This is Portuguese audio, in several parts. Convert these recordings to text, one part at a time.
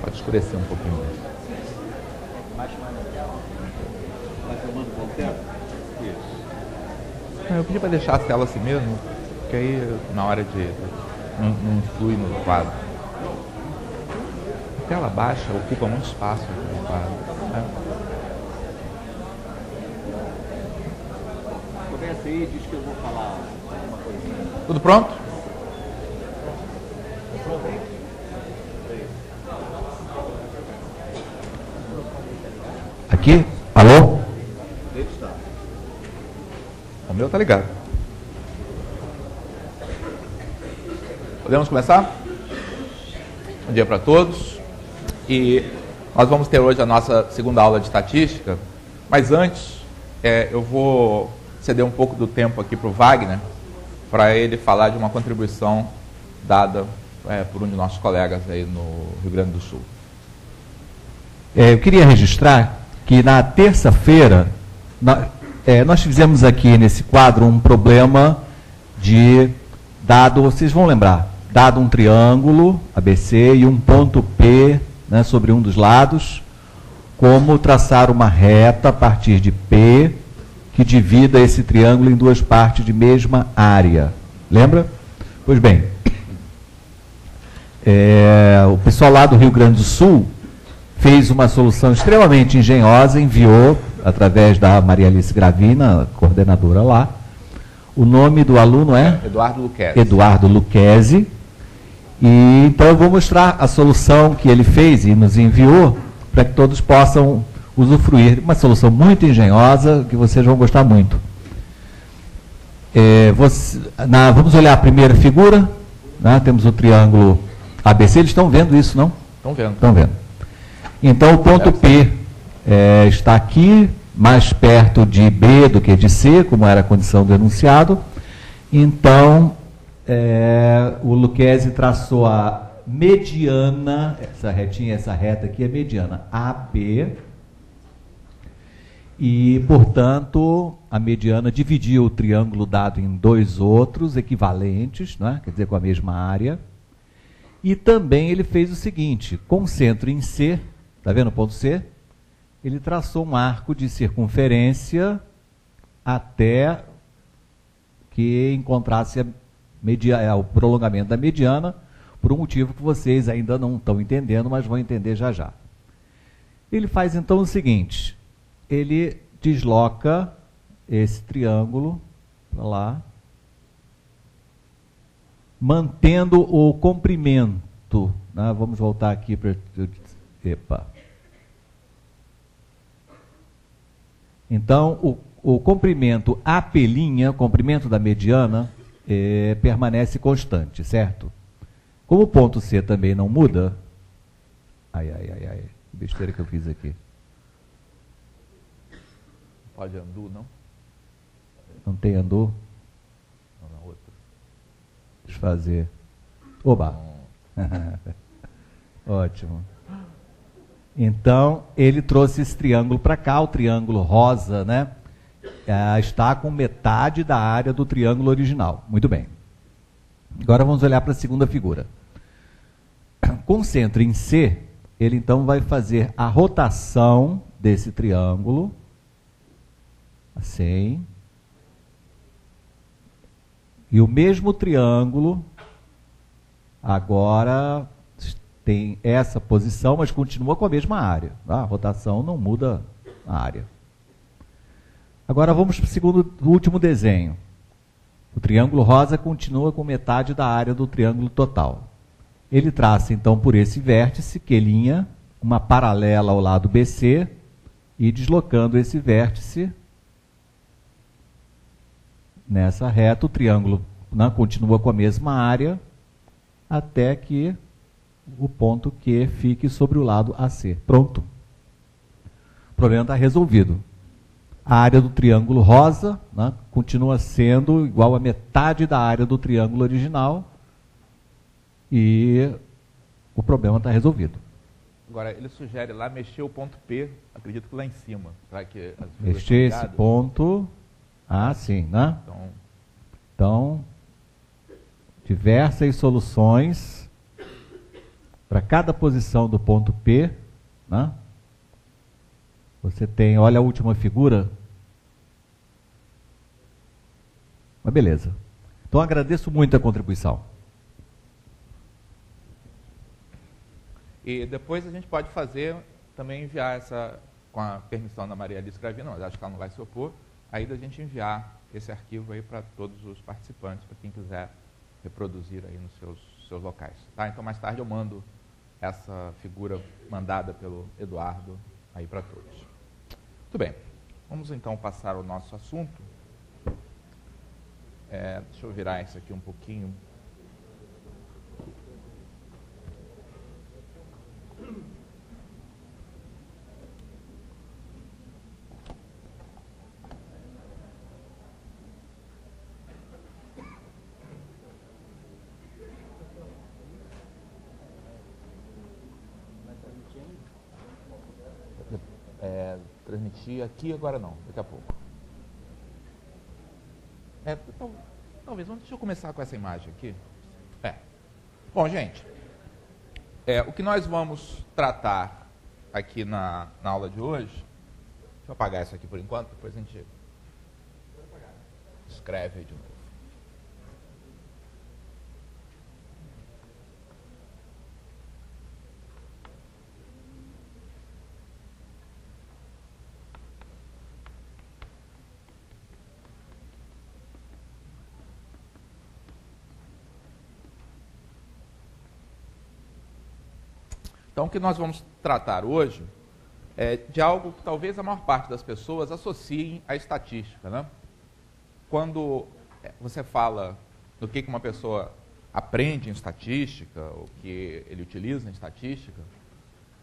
Pode escurecer um pouquinho mais. Vai filmando com o tempo? Isso. Eu pedi para deixar a tela assim mesmo, porque aí na hora de... não flui no quadro. A tela baixa ocupa muito espaço no quadro. Começa aí e diz que eu vou falar uma coisinha. Tudo pronto? Aqui? Alô? Ele está. O meu tá ligado. Podemos começar? Bom dia para todos. E nós vamos ter hoje a nossa segunda aula de estatística, mas antes eu vou ceder um pouco do tempo aqui para o Wagner, para ele falar de uma contribuição dada por um de nossos colegas aí no Rio Grande do Sul. Eu queria registrar que na terça-feira nós fizemos aqui nesse quadro um problema de dado, vocês vão lembrar, dado um triângulo ABC e um ponto P, né, sobre um dos lados, como traçar uma reta a partir de P que divida esse triângulo em duas partes de mesma área. Lembra? Pois bem, o pessoal lá do Rio Grande do Sul fez uma solução extremamente engenhosa, enviou, através da Maria Alice Gravina, coordenadora lá. O nome do aluno é? Eduardo Luquezzi. Eduardo Luquezzi. E então eu vou mostrar a solução que ele fez e nos enviou, para que todos possam usufruir. Uma solução muito engenhosa, que vocês vão gostar muito. Vamos olhar a primeira figura. Né? Temos o triângulo ABC. Eles estão vendo isso, não? Estão vendo. Estão vendo. Então, o ponto P está aqui, mais perto de B do que de C, como era a condição do enunciado. Então, o Luquezzi traçou a mediana, essa reta aqui é mediana, AB, e, portanto, a mediana dividiu o triângulo dado em dois outros equivalentes, né? Quer dizer, com a mesma área. E também ele fez o seguinte, com centro em C, está vendo o ponto C? Ele traçou um arco de circunferência até que encontrasse o prolongamento da mediana, por um motivo que vocês ainda não estão entendendo, mas vão entender já já. Ele faz então o seguinte, ele desloca esse triângulo para lá, mantendo o comprimento. Né? Vamos voltar aqui para... Epa. Então, o comprimento AP', o comprimento da mediana, permanece constante, certo? Como o ponto C também não muda... Ai, que besteira que eu fiz aqui. Pode undo, não? Não tem undo? Não, na outra. Desfazer. Oba! Ótimo. Então, ele trouxe esse triângulo para cá, o triângulo rosa, né? Está com metade da área do triângulo original. Muito bem. Agora vamos olhar para a segunda figura. Com centro em C, ele então vai fazer a rotação desse triângulo, assim. E o mesmo triângulo, agora... tem essa posição, mas continua com a mesma área. Tá? A rotação não muda a área. Agora vamos para o último desenho. O triângulo rosa continua com metade da área do triângulo total. Ele traça, então, por esse vértice, Q', uma paralela ao lado BC, e deslocando esse vértice nessa reta, o triângulo continua com a mesma área, até que o ponto Q fique sobre o lado AC. Pronto. O problema está resolvido. A área do triângulo rosa, né, continua sendo igual a metade da área do triângulo original e o problema está resolvido. Agora, ele sugere lá mexer o ponto P, acredito que lá em cima. Para que as mexer esse ponto... Ah, sim, né? Então diversas soluções... para para cada posição do ponto P, né? Você tem, olha a última figura. Mas beleza. Então agradeço muito a contribuição. E depois a gente pode fazer, também enviar essa, com a permissão da Maria Alice Gravina, mas acho que ela não vai se opor, aí da gente enviar esse arquivo aí para todos os participantes, para quem quiser reproduzir aí nos seus locais. Tá? Então mais tarde eu mando essa figura mandada pelo Eduardo aí para todos. Muito bem, vamos então passar ao nosso assunto. Deixa eu virar isso aqui um pouquinho. Transmitir aqui agora não, daqui a pouco. Talvez, deixa eu começar com essa imagem aqui. Bom, gente, o que nós vamos tratar aqui na aula de hoje, deixa eu apagar isso aqui por enquanto, depois a gente escreve aí de novo. Então, o que nós vamos tratar hoje é de algo que talvez a maior parte das pessoas associem à estatística, né? Quando você fala do que uma pessoa aprende em estatística, o que ele utiliza em estatística,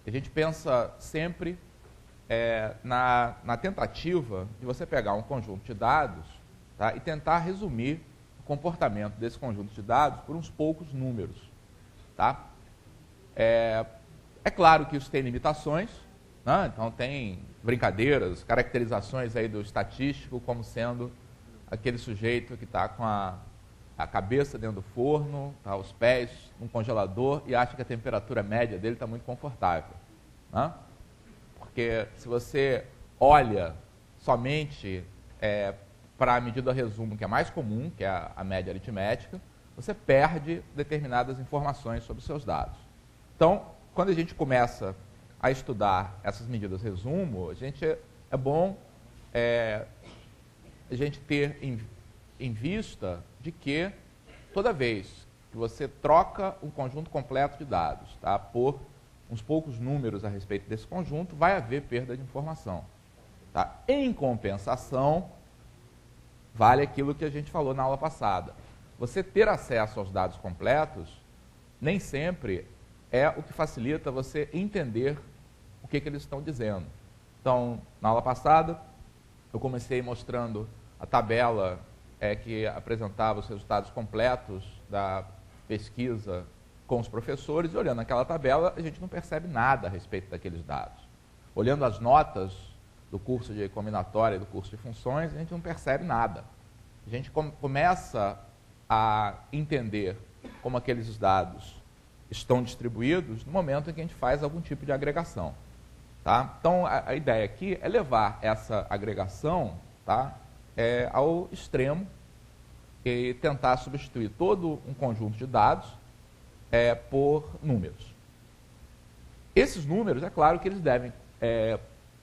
a gente pensa sempre na tentativa de você pegar um conjunto de dados, tá, e tentar resumir o comportamento desse conjunto de dados por uns poucos números. Tá? É claro que isso tem limitações, né? Então tem brincadeiras, caracterizações aí do estatístico como sendo aquele sujeito que está com a cabeça dentro do forno, tá, os pés num congelador e acha que a temperatura média dele está muito confortável. Né? Porque se você olha somente para a medida resumo, que é mais comum, que é a média aritmética, você perde determinadas informações sobre os seus dados. Então, quando a gente começa a estudar essas medidas resumo, é bom a gente ter em vista de que toda vez que você troca um conjunto completo de dados, tá, por uns poucos números a respeito desse conjunto, vai haver perda de informação. Tá? Em compensação, vale aquilo que a gente falou na aula passada. Você ter acesso aos dados completos nem sempre é o que facilita você entender o que eles estão dizendo. Então, na aula passada, eu comecei mostrando a tabela que apresentava os resultados completos da pesquisa com os professores, e olhando aquela tabela, a gente não percebe nada a respeito daqueles dados. Olhando as notas do curso de combinatória e do curso de funções, a gente não percebe nada. A gente começa a entender como aqueles dados estão distribuídos no momento em que a gente faz algum tipo de agregação. Tá? Então, a ideia aqui é levar essa agregação, tá, ao extremo e tentar substituir todo um conjunto de dados por números. Esses números, é claro que eles devem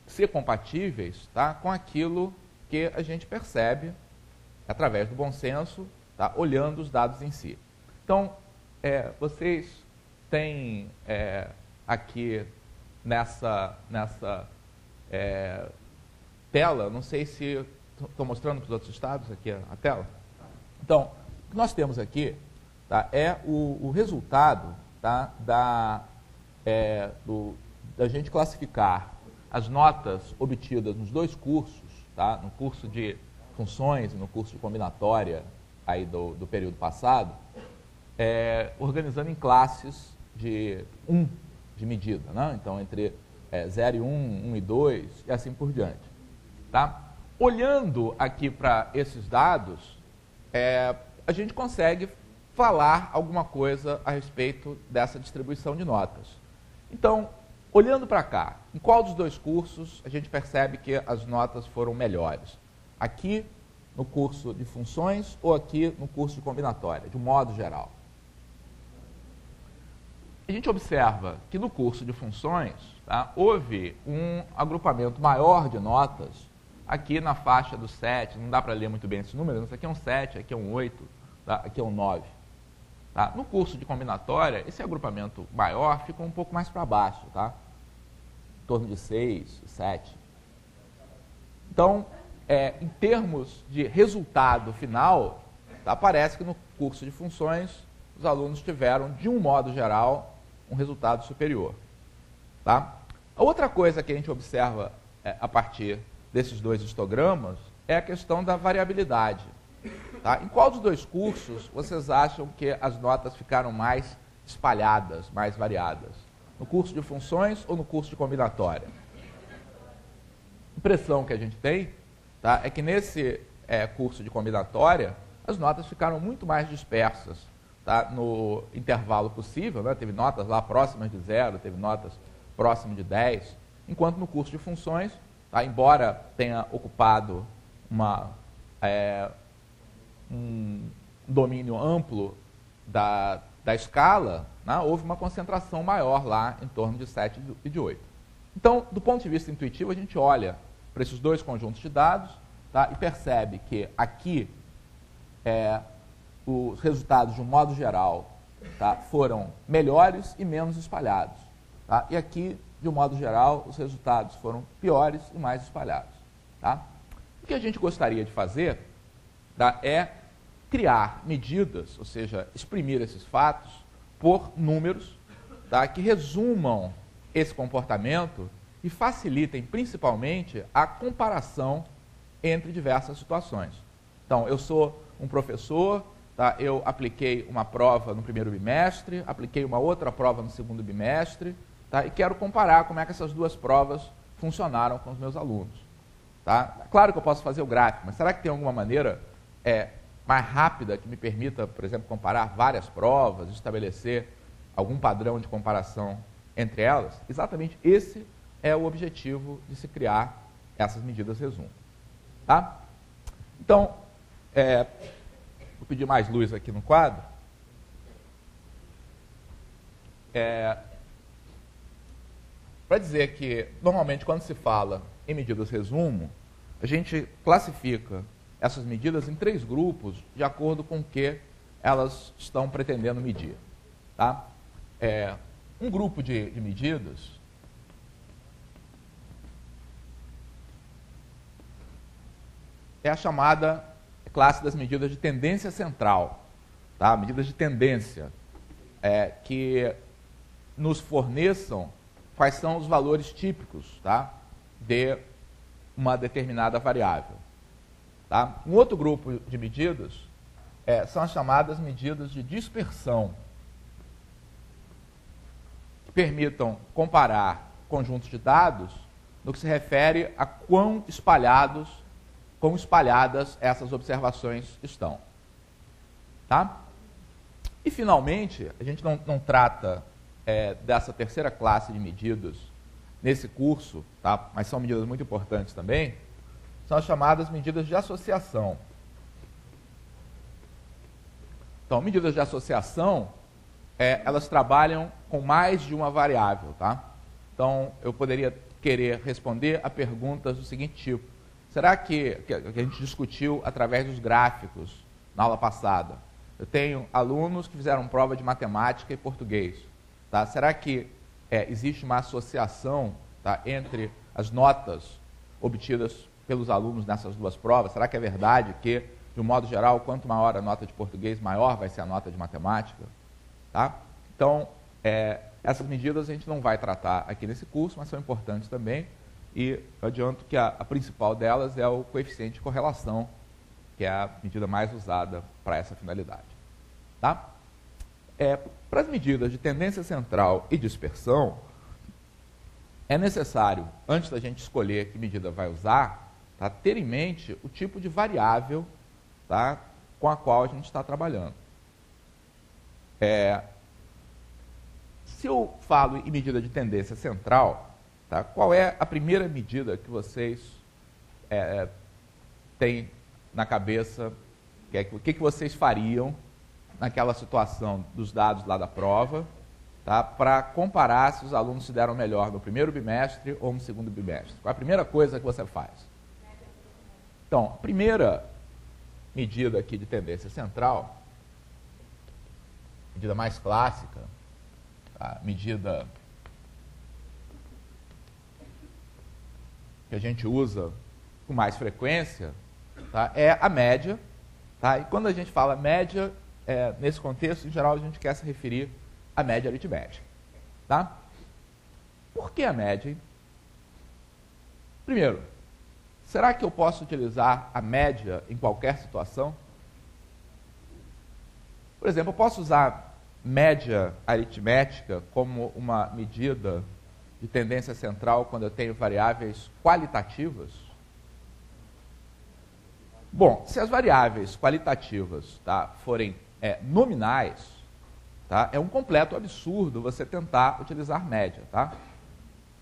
ser compatíveis, tá, com aquilo que a gente percebe através do bom senso, tá, olhando os dados em si. Então, vocês têm aqui nessa tela, não sei se estou mostrando para os outros estados aqui a tela. Então, o que nós temos aqui, tá, é o resultado, tá, da gente classificar as notas obtidas nos dois cursos, tá, no curso de funções e no curso de combinatória aí do período passado, organizando em classes de 1 de medida, né? Então entre 0 e 1, 1 e 2 e assim por diante. Tá? Olhando aqui para esses dados, a gente consegue falar alguma coisa a respeito dessa distribuição de notas. Então, olhando para cá, em qual dos dois cursos a gente percebe que as notas foram melhores? Aqui no curso de funções ou aqui no curso de combinatória, de um modo geral? A gente observa que no curso de funções, tá, houve um agrupamento maior de notas aqui na faixa do 7, não dá para ler muito bem esse número, mas aqui é um 7, aqui é um 8, tá, aqui é um 9. Tá? No curso de combinatória, esse agrupamento maior fica um pouco mais para baixo, tá? Em torno de 6, 7. Então, em termos de resultado final, tá, parece que no curso de funções os alunos tiveram, de um modo geral, um resultado superior. Tá? A outra coisa que a gente observa a partir desses dois histogramas é a questão da variabilidade. Tá? Em qual dos dois cursos vocês acham que as notas ficaram mais espalhadas, mais variadas? No curso de funções ou no curso de combinatória? A impressão que a gente tem, tá, é que nesse curso de combinatória as notas ficaram muito mais dispersas, tá, no intervalo possível, né? Teve notas lá próximas de 0, teve notas próximas de 10, enquanto no curso de funções, tá, embora tenha ocupado um domínio amplo da escala, né, houve uma concentração maior lá, em torno de 7 e de 8. Então, do ponto de vista intuitivo, a gente olha para esses dois conjuntos de dados, tá, e percebe que aqui os resultados, de um modo geral, tá, foram melhores e menos espalhados. Tá? E aqui, de um modo geral, os resultados foram piores e mais espalhados. Tá? O que a gente gostaria de fazer, tá, é criar medidas, ou seja, exprimir esses fatos por números, tá, que resumam esse comportamento e facilitem, principalmente, a comparação entre diversas situações. Então, eu sou um professor, tá, eu apliquei uma prova no primeiro bimestre, apliquei uma outra prova no segundo bimestre, tá, e quero comparar como é que essas duas provas funcionaram com os meus alunos. Tá? Claro que eu posso fazer o gráfico, mas será que tem alguma maneira mais rápida que me permita, por exemplo, comparar várias provas, estabelecer algum padrão de comparação entre elas? Exatamente esse é o objetivo de se criar essas medidas resumo. Tá? Então, vou pedir mais luz aqui no quadro. Para dizer que, normalmente, quando se fala em medidas resumo, a gente classifica essas medidas em 3 grupos, de acordo com o que elas estão pretendendo medir. Tá? Um grupo de medidas é a chamada classe das medidas de tendência central. Tá? Medidas de tendência que nos forneçam quais são os valores típicos, tá, de uma determinada variável. Tá? Um outro grupo de medidas são as chamadas medidas de dispersão, que permitam comparar conjuntos de dados no que se refere a quão espalhadas essas observações estão. Tá? E, finalmente, a gente não trata dessa terceira classe de medidas nesse curso, tá? Mas são medidas muito importantes também, são as chamadas medidas de associação. Então, medidas de associação, elas trabalham com mais de uma variável. Tá? Então, eu poderia querer responder a perguntas do seguinte tipo: será que a gente discutiu através dos gráficos na aula passada? Eu tenho alunos que fizeram prova de matemática e português. Tá? Será que existe uma associação, tá, entre as notas obtidas pelos alunos nessas duas provas? Será que é verdade que, de um modo geral, quanto maior a nota de português, maior vai ser a nota de matemática? Tá? Então, essas medidas a gente não vai tratar aqui nesse curso, mas são importantes também. E eu adianto que a principal delas é o coeficiente de correlação, que é a medida mais usada para essa finalidade. Tá? Para as medidas de tendência central e dispersão, é necessário, antes da gente escolher que medida vai usar, tá, ter em mente o tipo de variável, tá, com a qual a gente está trabalhando. Se eu falo em medida de tendência central, tá, qual é a primeira medida que vocês têm na cabeça? O que vocês fariam naquela situação dos dados lá da prova, tá, para comparar se os alunos se deram melhor no primeiro bimestre ou no segundo bimestre? Qual é a primeira coisa que você faz? Então, a primeira medida aqui de tendência central, medida mais clássica, tá, medida que a gente usa com mais frequência, tá, é a média. Tá? E quando a gente fala média, nesse contexto, em geral, a gente quer se referir à média aritmética. Tá? Por que a média? Hein? Primeiro, será que eu posso utilizar a média em qualquer situação? Por exemplo, eu posso usar média aritmética como uma medida de tendência central quando eu tenho variáveis qualitativas? Bom, se as variáveis qualitativas, tá, forem nominais, tá, é um completo absurdo você tentar utilizar média. Tá?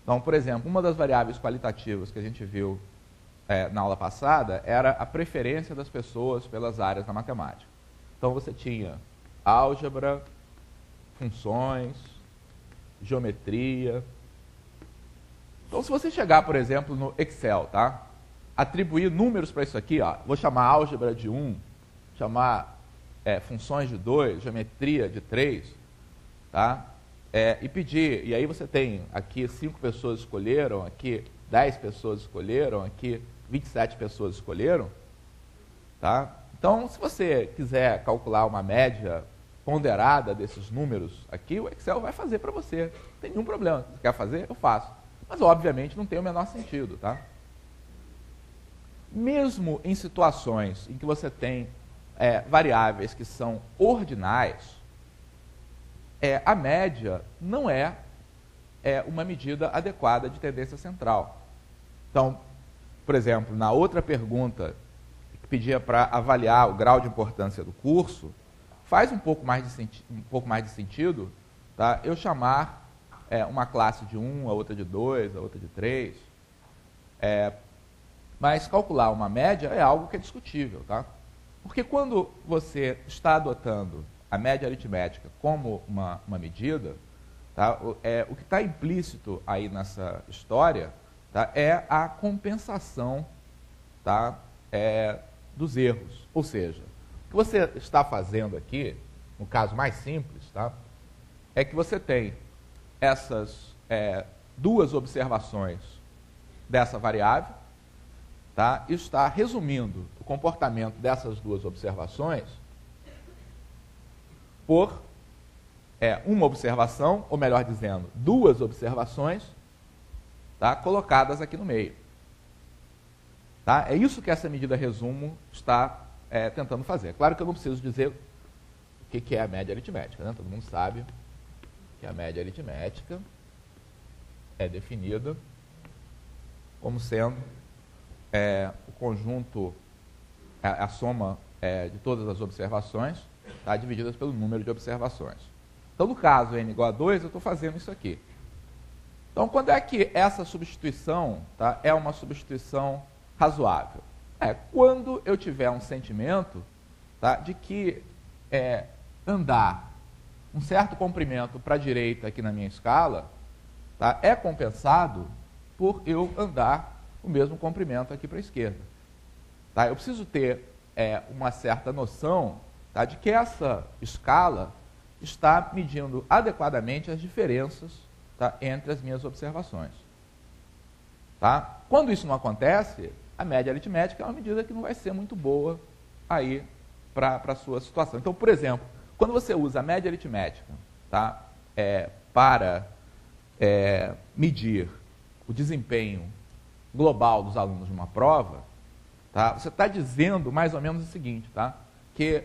Então, por exemplo, uma das variáveis qualitativas que a gente viu na aula passada era a preferência das pessoas pelas áreas da matemática. Então, você tinha álgebra, funções, geometria. Então, se você chegar, por exemplo, no Excel, tá, atribuir números para isso aqui, ó, vou chamar álgebra de 1, chamar funções de 2, geometria de 3, tá? E pedir, e aí você tem aqui 5 pessoas escolheram, aqui 10 pessoas escolheram, aqui 27 pessoas escolheram, tá? Então, se você quiser calcular uma média ponderada desses números aqui, o Excel vai fazer para você, não tem nenhum problema. Se quer fazer, eu faço. Mas, obviamente, não tem o menor sentido, tá? Mesmo em situações em que você tem variáveis que são ordinais, a média não é uma medida adequada de tendência central. Então, por exemplo, na outra pergunta, que pedia para avaliar o grau de importância do curso, faz um pouco mais de sentido, tá, eu chamar uma classe de 1, a outra de 2, a outra de 3. Mas calcular uma média é algo que é discutível. Tá? Porque quando você está adotando a média aritmética como uma medida, tá, o que está implícito aí nessa história, tá, é a compensação, tá, dos erros. Ou seja, o que você está fazendo aqui, no caso mais simples, tá, é que você tem essas duas observações dessa variável, tá, e está resumindo o comportamento dessas duas observações por uma observação, ou melhor dizendo, duas observações, tá, colocadas aqui no meio. Tá? É isso que essa medida resumo está tentando fazer. Claro que eu não preciso dizer o que é a média aritmética, né? Todo mundo sabe que a média aritmética é definida como sendo o conjunto, a soma de todas as observações, tá, divididas pelo número de observações. Então, no caso n igual a 2, eu estou fazendo isso aqui. Então, quando é que essa substituição, tá, é uma substituição razoável? Quando eu tiver um sentimento, tá, de que andar um certo comprimento para a direita aqui na minha escala, tá, é compensado por eu andar o mesmo comprimento aqui para a esquerda. Tá? Eu preciso ter uma certa noção, tá, de que essa escala está medindo adequadamente as diferenças, tá, entre as minhas observações. Tá? Quando isso não acontece, a média aritmética é uma medida que não vai ser muito boa aí para a sua situação. Então, por exemplo, quando você usa a média aritmética, tá, para medir o desempenho global dos alunos de uma prova, tá, você está dizendo mais ou menos o seguinte, tá, que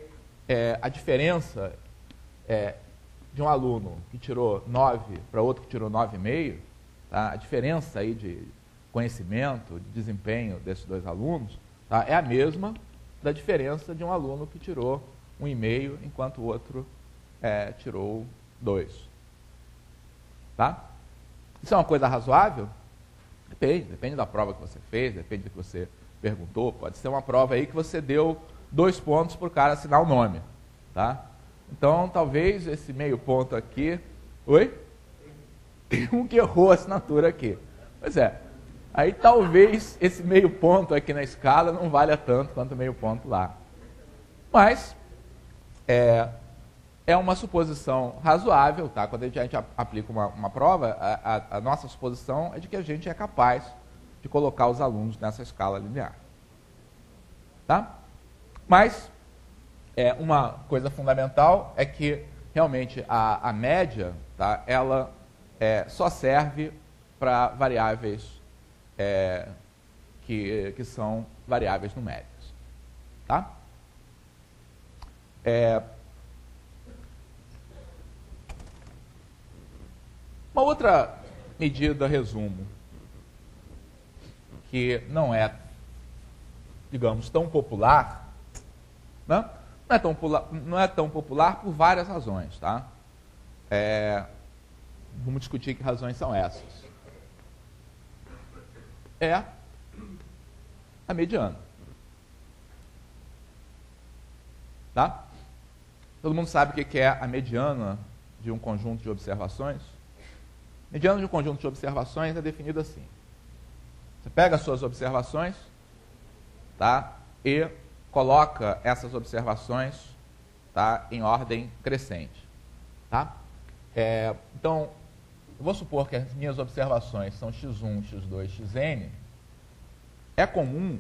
a diferença de um aluno que tirou 9 para outro que tirou 9,5, tá, a diferença aí de conhecimento, de desempenho desses dois alunos, tá, é a mesma da diferença de um aluno que tirou 1,5 enquanto o outro tirou 2. Tá? Isso é uma coisa razoável? Depende da prova que você fez, depende do que você perguntou. Pode ser uma prova aí que você deu 2 pontos para o cara assinar o nome. Tá? Então, talvez esse meio ponto aqui... Oi? Tem um que errou a assinatura aqui. Pois é. Aí talvez esse meio ponto aqui na escala não valha tanto quanto o meio ponto lá. Mas é uma suposição razoável, tá? Quando a gente aplica uma prova, a nossa suposição é de que a gente é capaz de colocar os alunos nessa escala linear. Tá? Mas uma coisa fundamental é que realmente a média, tá? Ela só serve para variáveis que são variáveis numéricas. Tá? Uma outra medida, resumo, que não é, digamos, tão popular, né? Não é tão popular por várias razões. Tá? Vamos discutir que razões são essas. É a mediana. Tá? Todo mundo sabe o que é a mediana de um conjunto de observações? A mediana de um conjunto de observações é definida assim. Você pega as suas observações, tá? E coloca essas observações, tá? Em ordem crescente. Tá? Então, eu vou supor que as minhas observações são x1, x2, xn. É comum,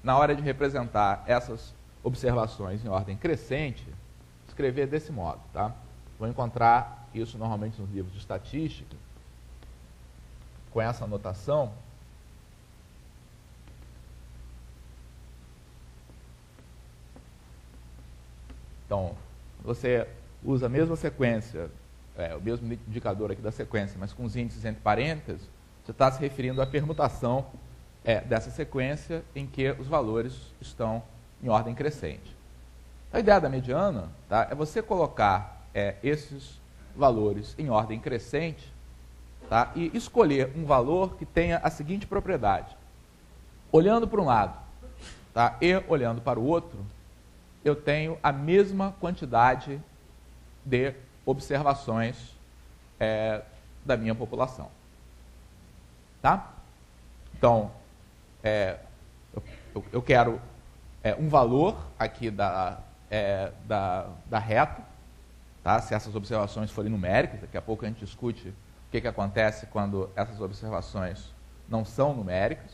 na hora de representar essas observações em ordem crescente, escrever desse modo. Tá? Vou encontrar isso normalmente nos livros de estatística, com essa anotação. Então, você usa a mesma sequência, o mesmo indicador aqui da sequência, mas com os índices entre parênteses, você está se referindo à permutação dessa sequência em que os valores estão em ordem crescente. A ideia da mediana, tá, é você colocar esses valores em ordem crescente, tá, e escolher um valor que tenha a seguinte propriedade. Olhando para um lado, tá, e olhando para o outro, eu tenho a mesma quantidade de observações da minha população. Tá? Então, eu quero um valor aqui da reta, tá? Se essas observações forem numéricas. Daqui a pouco a gente discute o que acontece quando essas observações não são numéricas.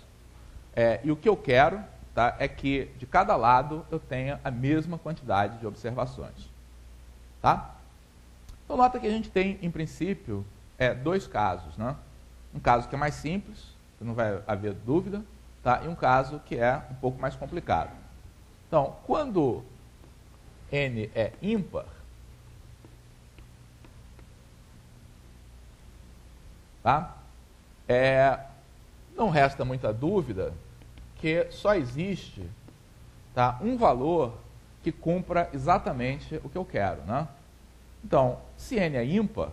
E o que eu quero, tá, é que de cada lado eu tenha a mesma quantidade de observações. Tá? Então, nota que a gente tem, em princípio, 2 casos. Né? Um caso que é mais simples, que não vai haver dúvida, tá? E um caso que é um pouco mais complicado. Então, quando n é ímpar, tá? Não resta muita dúvida que só existe, tá, um valor que cumpra exatamente o que eu quero. Né? Então, se n é ímpar,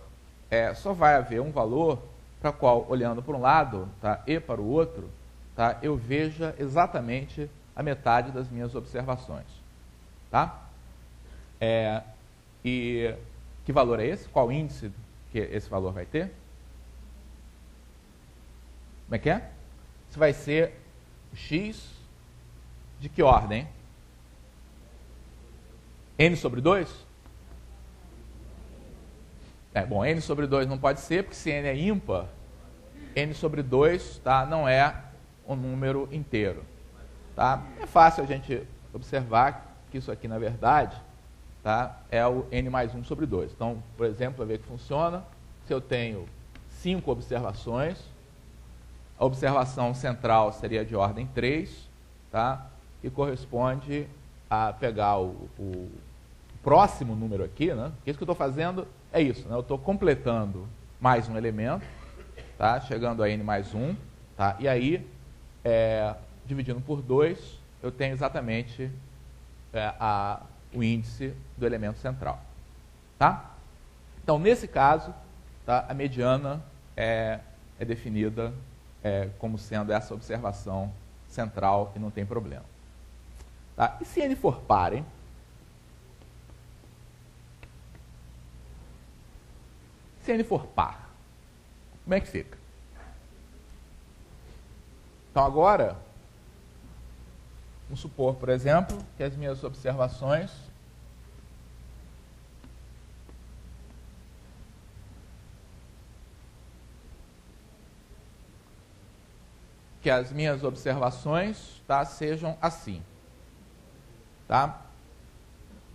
só vai haver um valor para o qual, olhando para um lado, tá, e para o outro, tá, eu veja exatamente a metade das minhas observações. Tá? E que valor é esse? Qual índice que esse valor vai ter? Como é que é? Isso vai ser x de que ordem? N sobre 2? Bom, n sobre 2 não pode ser, porque se n é ímpar, n sobre 2, tá, não é um número inteiro. Tá? É fácil a gente observar que isso aqui, na verdade, tá, é o n mais 1 sobre 2. Então, por exemplo, para ver que funciona, se eu tenho 5 observações, a observação central seria de ordem 3, tá, e corresponde a pegar o próximo número aqui, né? Isso que eu estou fazendo é isso, né? Eu estou completando mais um elemento, tá? Chegando a n mais 1, tá? E aí, dividindo por 2, eu tenho exatamente o índice do elemento central. Tá? Então, nesse caso, tá, a mediana é definida como sendo essa observação central e não tem problema. Tá? E se N for par, hein? Se N for par, como é que fica? Então, agora, vamos supor, por exemplo, que as minhas observações tá, sejam assim. Tá?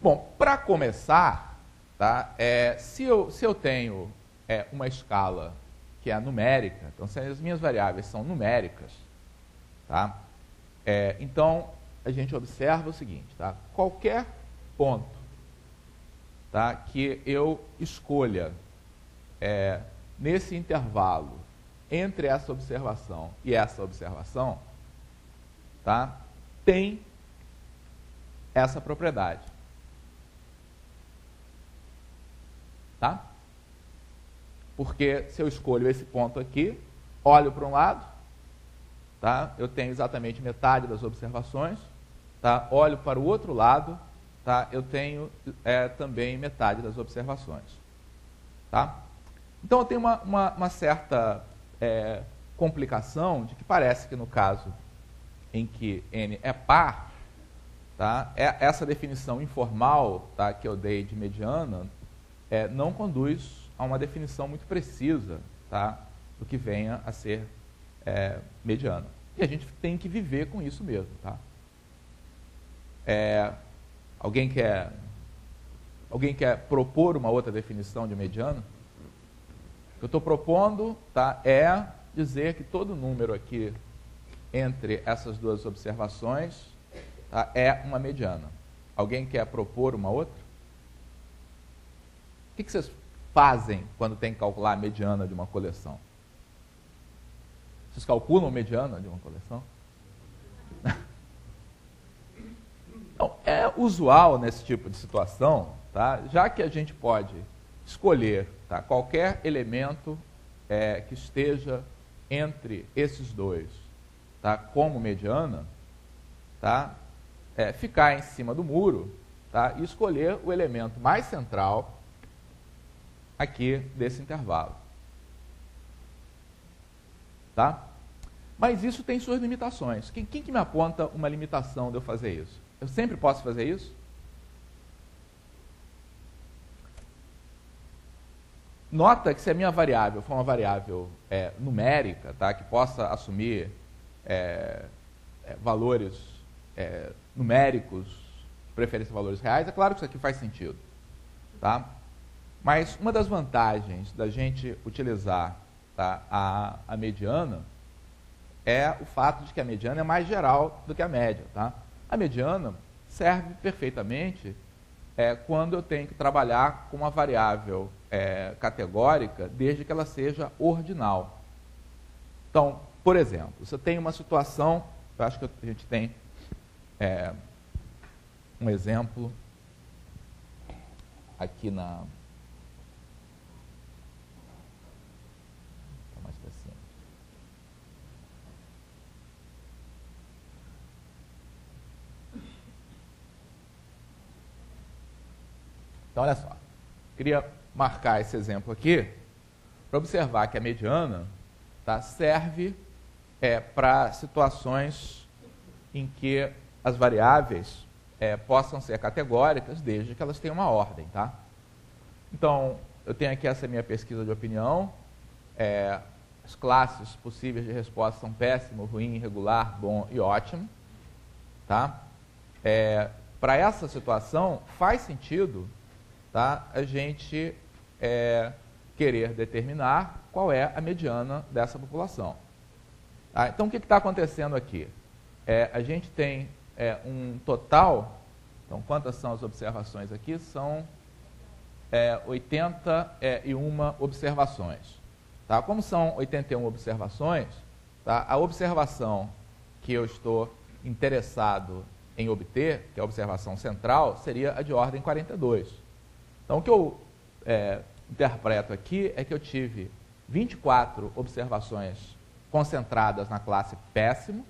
Bom, para começar, tá, se eu tenho uma escala que é numérica, então se as minhas variáveis são numéricas, tá, então a gente observa o seguinte, tá, qualquer ponto, tá, que eu escolha nesse intervalo entre essa observação e essa observação, tá, tem essa propriedade. Tá? Porque se eu escolho esse ponto aqui, olho para um lado, tá, eu tenho exatamente metade das observações, tá, olho para o outro lado, tá, eu tenho também metade das observações. Tá? Então eu tenho uma certa complicação de que parece que no caso em que N é par, tá, essa definição informal, tá, que eu dei de mediana não conduz a uma definição muito precisa, tá, do que venha a ser mediana. E a gente tem que viver com isso mesmo. Tá? Alguém quer propor uma outra definição de mediana? O que eu estou propondo, tá, é dizer que todo número aqui entre essas duas observações, tá, é uma mediana. Alguém quer propor uma outra? O que vocês fazem quando tem que calcular a mediana de uma coleção? Vocês calculam a mediana de uma coleção? Então, é usual nesse tipo de situação, tá, já que a gente pode escolher, tá, qualquer elemento que esteja entre esses dois, tá, como mediana, tá, ficar em cima do muro, tá, e escolher o elemento mais central aqui desse intervalo. Tá? Mas isso tem suas limitações. Quem que me aponta uma limitação de eu fazer isso? Eu sempre posso fazer isso? Nota que se a minha variável for uma variável numérica, tá, que possa assumir valores numéricos, de preferência valores reais, é claro que isso aqui faz sentido. Tá? Mas uma das vantagens da gente utilizar, tá, a mediana é o fato de que a mediana é mais geral do que a média. Tá? A mediana serve perfeitamente quando eu tenho que trabalhar com uma variável categórica, desde que ela seja ordinal. Então, por exemplo, você tem uma situação, eu acho que a gente tem um exemplo aqui na... mais para cima. Então, olha só. Queria marcar esse exemplo aqui para observar que a mediana, tá, serve para situações em que as variáveis possam ser categóricas, desde que elas tenham uma ordem. Tá? Então, eu tenho aqui essa minha pesquisa de opinião. As classes possíveis de resposta são péssimo, ruim, irregular, bom e ótimo. Tá? Para essa situação, faz sentido, tá, a gente querer determinar qual é a mediana dessa população. Tá? Então, o que está acontecendo aqui? A gente tem um total, então, quantas são as observações aqui? São 81 observações. Tá? Como são 81 observações, tá, a observação que eu estou interessado em obter, que é a observação central, seria a de ordem 42. Então, o que eu interpreto aqui é que eu tive 24 observações concentradas na classe péssimo,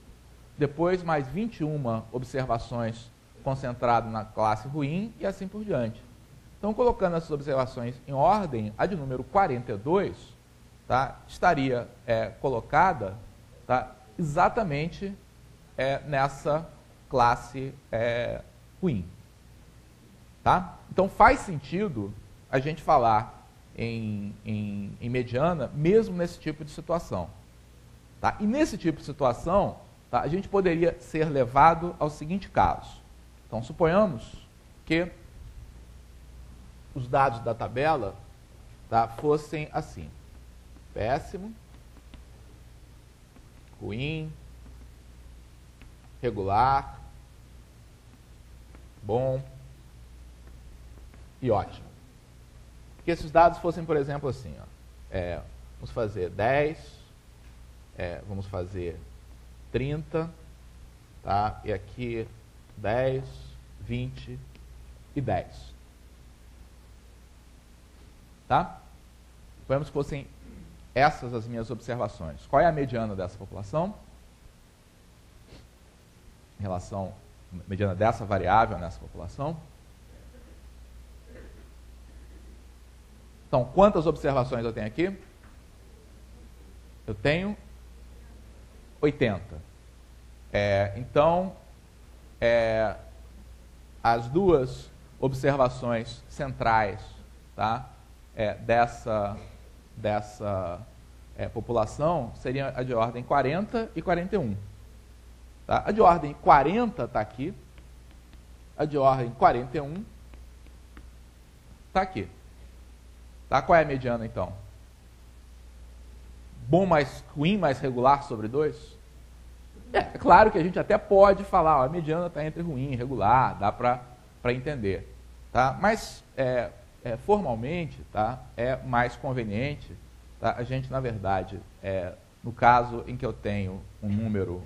depois mais 21 observações concentradas na classe ruim e assim por diante. Então, colocando essas observações em ordem, a de número 42 tá, estaria colocada tá, exatamente nessa classe ruim. Tá? Então, faz sentido a gente falar em mediana, mesmo nesse tipo de situação. Tá? E nesse tipo de situação, tá, a gente poderia ser levado ao seguinte caso. Então, suponhamos que os dados da tabela tá, fossem assim: péssimo, ruim, regular, bom e ótimo. Que esses dados fossem, por exemplo, assim, ó, vamos fazer 10, vamos fazer 30, tá? E aqui 10, 20 e 10. Tá? Suponhamos que fossem essas as minhas observações. Qual é a mediana dessa população? Em relação à mediana dessa variável nessa população? Então, quantas observações eu tenho aqui? Eu tenho 80. Então, as duas observações centrais, tá, dessa população seriam a de ordem 40 e 41. Tá? A de ordem 40 está aqui, a de ordem 41 está aqui. Tá? Qual é a mediana, então? Bom mais ruim mais regular sobre 2? É claro que a gente até pode falar, ó, a mediana está entre ruim e regular, dá para entender. Tá? Mas, formalmente, tá, é mais conveniente, tá, a gente, na verdade, no caso em que eu tenho um número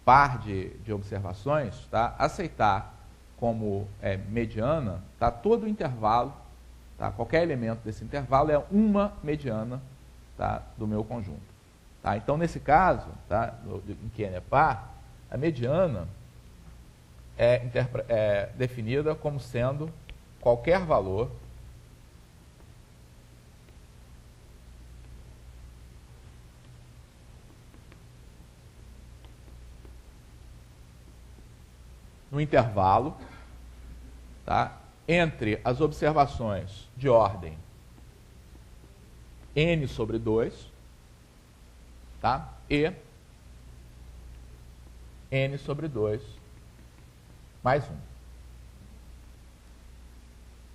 par de observações, tá, aceitar como mediana tá, todo o intervalo. Tá? Qualquer elemento desse intervalo é uma mediana, tá, do meu conjunto. Tá? Então, nesse caso, tá, em que n é par, a mediana é definida como sendo qualquer valor no intervalo, tá, entre as observações de ordem n sobre 2, tá, e n sobre 2 mais 1.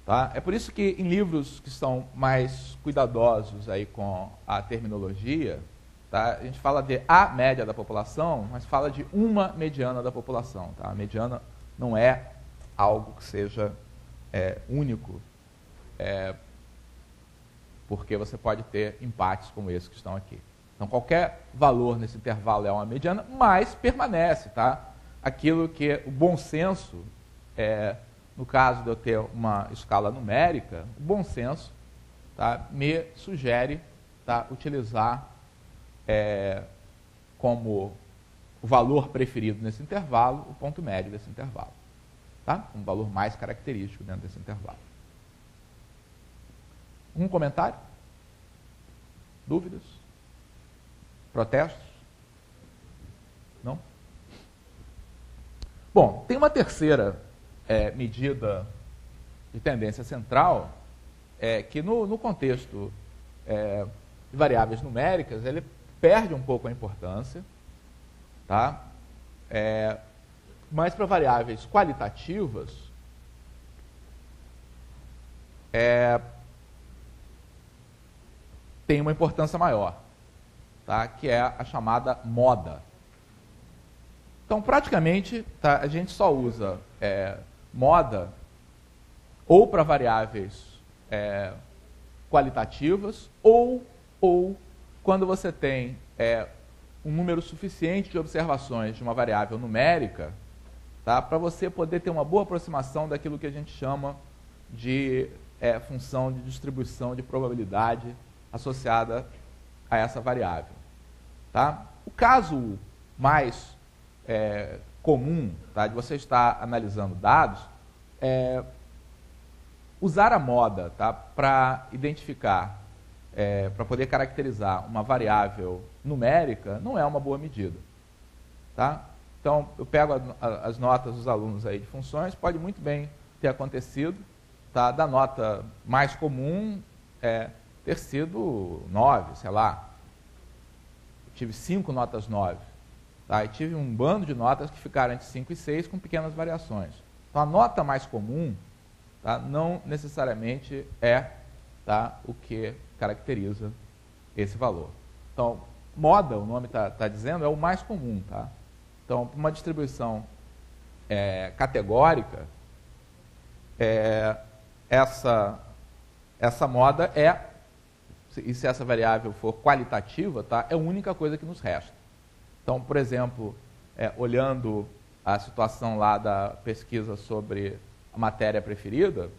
Tá? É por isso que em livros que são mais cuidadosos aí com a terminologia, tá, a gente fala de a média da população, mas fala de uma mediana da população. Tá? A mediana não é algo que seja único, porque você pode ter empates como esse que estão aqui. Então, qualquer valor nesse intervalo é uma mediana, mas permanece, tá? Aquilo que o bom senso, no caso de eu ter uma escala numérica, o bom senso, tá, me sugere, tá, utilizar como o valor preferido nesse intervalo, o ponto médio desse intervalo. Tá? Um valor mais característico dentro desse intervalo. Um comentário? Dúvidas? Protestos? Não? Bom, tem uma terceira medida de tendência central que no contexto de variáveis numéricas ele perde um pouco a importância, tá? Mas para variáveis qualitativas, tem uma importância maior, tá? Que é a chamada moda. Então, praticamente, tá, a gente só usa moda ou para variáveis qualitativas ou quando você tem um número suficiente de observações de uma variável numérica, tá, para você poder ter uma boa aproximação daquilo que a gente chama de função de distribuição de probabilidade associada a essa variável. Tá? O caso mais comum, tá, de você estar analisando dados é usar a moda, tá, para identificar, para poder caracterizar uma variável numérica, não é uma boa medida. Tá? Então, eu pego as notas dos alunos aí de funções, pode muito bem ter acontecido, tá, da nota mais comum ter sido 9, sei lá. Eu tive 5 notas 9. Tá? E tive um bando de notas que ficaram entre 5 e 6 com pequenas variações. Então, a nota mais comum, tá, não necessariamente tá, o que caracteriza esse valor. Então, moda, o nome está dizendo, é o mais comum. Tá? Então, para uma distribuição categórica, essa moda e se essa variável for qualitativa, tá, é a única coisa que nos resta. Então, por exemplo, olhando a situação lá da pesquisa sobre a matéria preferida,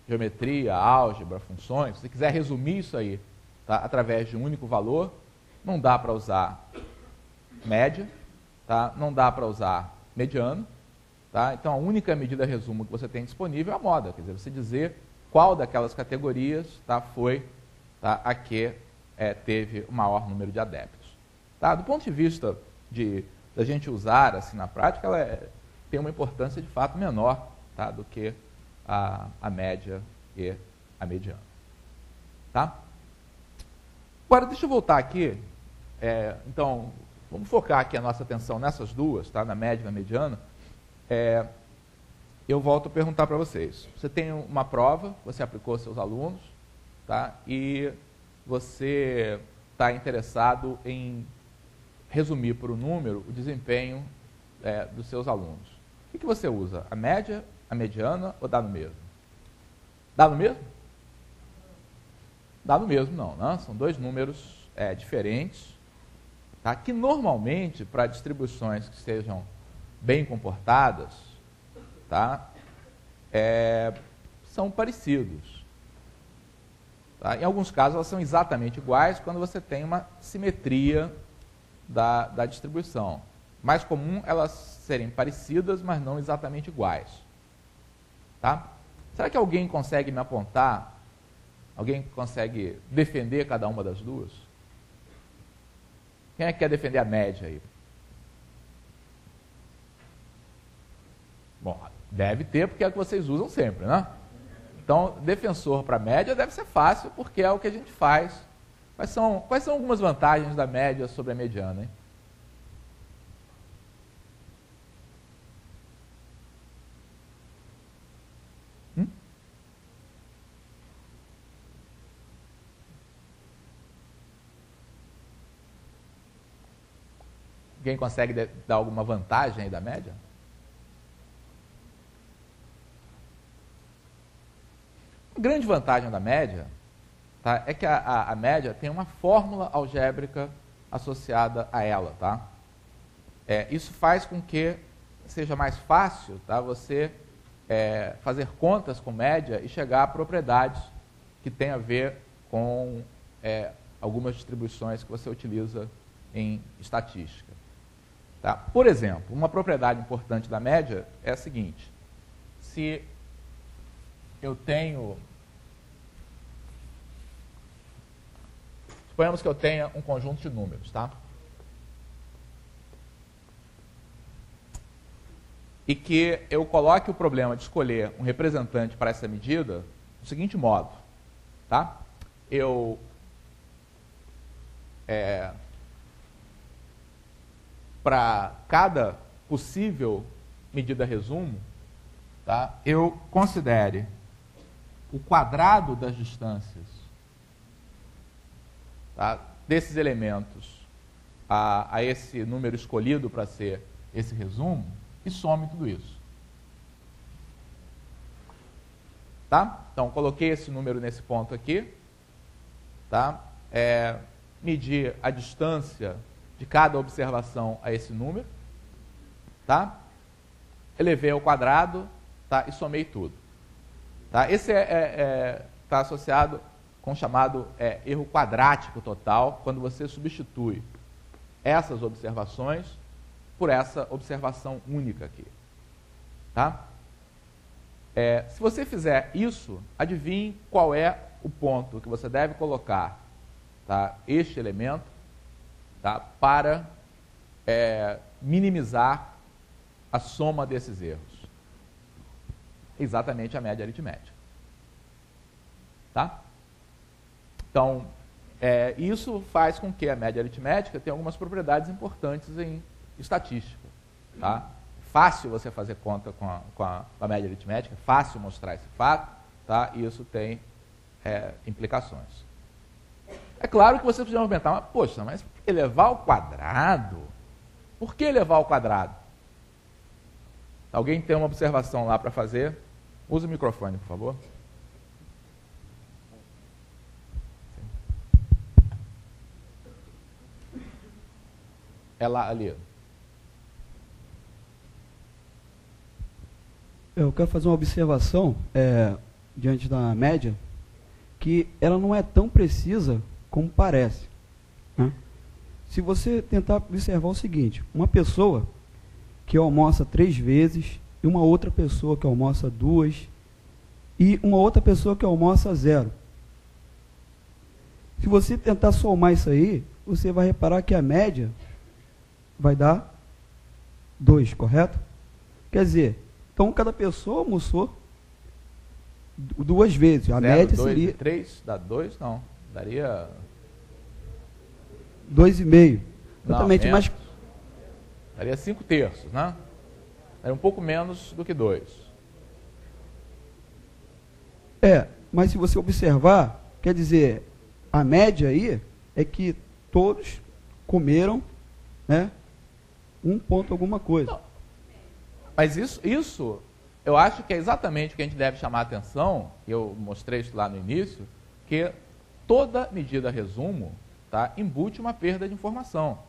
geometria, álgebra, funções, se você quiser resumir isso aí, tá, através de um único valor, não dá para usar média, tá, não dá para usar mediano. Tá? Então, a única medida resumo que você tem disponível é a moda, quer dizer, você dizer qual daquelas categorias, tá, foi, tá, a que teve o maior número de adeptos. Tá? Do ponto de vista da gente usar assim, na prática, ela tem uma importância de fato menor, tá, do que a média e a mediana. Tá? Agora, deixa eu voltar aqui. Então, vamos focar aqui a nossa atenção nessas duas, tá, na média e na mediana. Eu volto a perguntar para vocês. Você tem uma prova, você aplicou aos seus alunos, tá? E você está interessado em resumir por um número o desempenho dos seus alunos. O que você usa? A média, a mediana ou dá no mesmo? Dá no mesmo? Dá no mesmo, não. Né? São dois números diferentes, tá? Que normalmente, para distribuições que sejam bem comportadas, tá? São parecidos. Tá? Em alguns casos, elas são exatamente iguais quando você tem uma simetria da distribuição. Mais comum elas serem parecidas, mas não exatamente iguais. Tá? Será que alguém consegue me apontar? Alguém consegue defender cada uma das duas? Quem é que quer defender a média aí? Bom, deve ter, porque é o que vocês usam sempre, né? Então, defensor para média deve ser fácil, porque é o que a gente faz. Quais são algumas vantagens da média sobre a mediana, hein? Alguém consegue dar alguma vantagem aí da média? A grande vantagem da média, tá, é que a média tem uma fórmula algébrica associada a ela. Tá? Isso faz com que seja mais fácil, tá, você fazer contas com média e chegar a propriedades que têm a ver com algumas distribuições que você utiliza em estatística. Tá? Por exemplo, uma propriedade importante da média é a seguinte: se eu tenho... Suponhamos que eu tenha um conjunto de números, tá? E que eu coloque o problema de escolher um representante para essa medida do seguinte modo, tá? Para cada possível medida resumo, tá, eu considere o quadrado das distâncias, tá, desses elementos a esse número escolhido para ser esse resumo e some tudo isso. Tá? Então, coloquei esse número nesse ponto aqui, tá? Medir a distância de cada observação a esse número, tá? Elevei ao quadrado, tá? E somei tudo. Tá? Esse está associado com o chamado erro quadrático total, quando você substitui essas observações por essa observação única aqui. Tá? Se você fizer isso, adivinhe qual é o ponto que você deve colocar, tá, este elemento, tá, para minimizar a soma desses erros. Exatamente a média aritmética. Tá? Então, isso faz com que a média aritmética tenha algumas propriedades importantes em estatística. Tá? Fácil você fazer conta com a média aritmética, fácil mostrar esse fato, tá? E isso tem implicações. É claro que você precisa argumentar, mas, poxa, mas elevar ao quadrado? Por que elevar ao quadrado? Alguém tem uma observação lá para fazer? Use o microfone, por favor. É lá, ali. Eu quero fazer uma observação diante da média, que ela não é tão precisa como parece. Né? Se você tentar observar o seguinte, uma pessoa que almoça 3 vezes, e uma outra pessoa que almoça 2, e uma outra pessoa que almoça 0. Se você tentar somar isso aí, você vai reparar que a média vai dar 2, correto? Quer dizer, então cada pessoa almoçou 2 vezes. A 0, média 2 seria... e 3 dá 2? Não. Daria... 2,5. Exatamente, não, mas... Daria 5/3, né? Daria um pouco menos do que 2. Mas se você observar, quer dizer, a média aí é que todos comeram, né, 1 ponto alguma coisa. Não. Mas isso eu acho que é exatamente o que a gente deve chamar a atenção, e eu mostrei isso lá no início, que toda medida resumo, tá, embute uma perda de informação.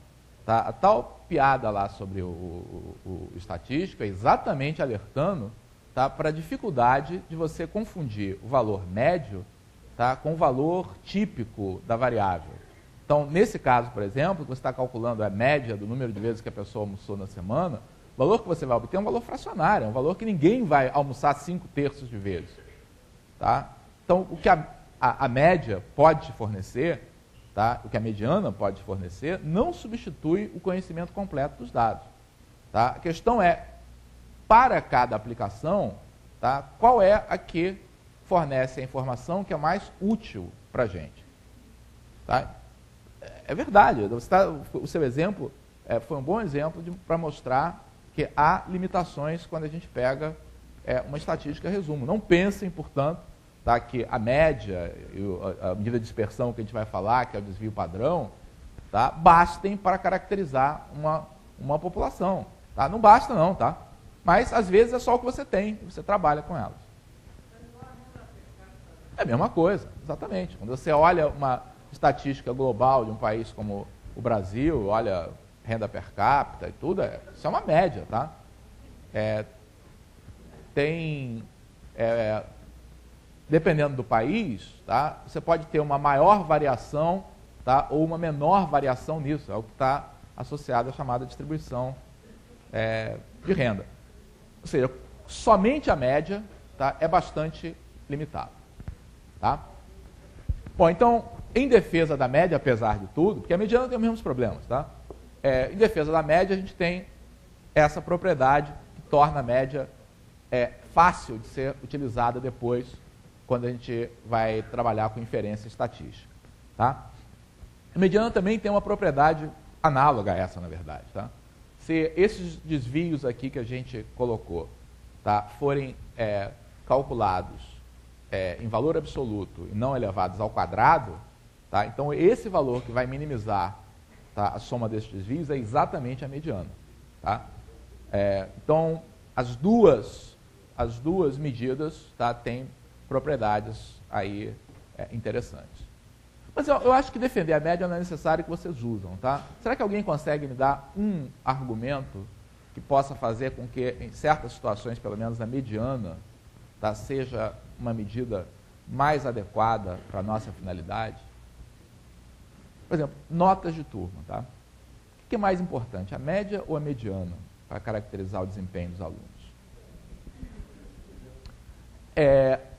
Tá? A tal piada lá sobre o estatístico é exatamente alertando, tá, para a dificuldade de você confundir o valor médio, tá, com o valor típico da variável. Então, nesse caso, por exemplo, que você está calculando a média do número de vezes que a pessoa almoçou na semana, o valor que você vai obter é um valor fracionário, é um valor que ninguém vai almoçar 5/3 de vezes. Tá? Então, o que a média pode te fornecer, tá, o que a mediana pode te fornecer, não substitui o conhecimento completo dos dados. Tá? A questão é, para cada aplicação, tá, qual é a que fornece a informação que é mais útil para a gente. Tá? É verdade, o seu exemplo foi um bom exemplo para mostrar que há limitações quando a gente pega uma estatística resumo. Não pensem, portanto, tá, que a média, a medida de dispersão que a gente vai falar, que é o desvio padrão, tá, bastem para caracterizar uma população. Tá? Não basta não, tá? Mas às vezes é só o que você tem, e você trabalha com elas. É a mesma coisa, exatamente. Quando você olha uma estatística global de um país como o Brasil, olha renda per capita e tudo, isso é uma média, tá? Dependendo do país, tá, você pode ter uma maior variação, tá, ou uma menor variação nisso, é o que está associado à chamada distribuição de renda. Ou seja, somente a média, tá, é bastante limitado. Tá? Bom, então, em defesa da média, apesar de tudo, porque a mediana tem os mesmos problemas, tá? Em defesa da média, a gente tem essa propriedade que torna a média fácil de ser utilizada depois, quando a gente vai trabalhar com inferência estatística. Tá? A mediana também tem uma propriedade análoga a essa, na verdade. Tá? Se esses desvios aqui que a gente colocou, tá, forem calculados em valor absoluto e não elevados ao quadrado, tá, então esse valor que vai minimizar, tá, a soma desses desvios é exatamente a mediana. Tá? Então, as duas medidas, tá, têm propriedades aí interessantes. Mas eu acho que defender a média não é necessário que vocês usam. Tá? Será que alguém consegue me dar um argumento que possa fazer com que, em certas situações, pelo menos a mediana, tá, seja uma medida mais adequada para a nossa finalidade? Por exemplo, notas de turma. Tá? O que é mais importante, a média ou a mediana, para caracterizar o desempenho dos alunos?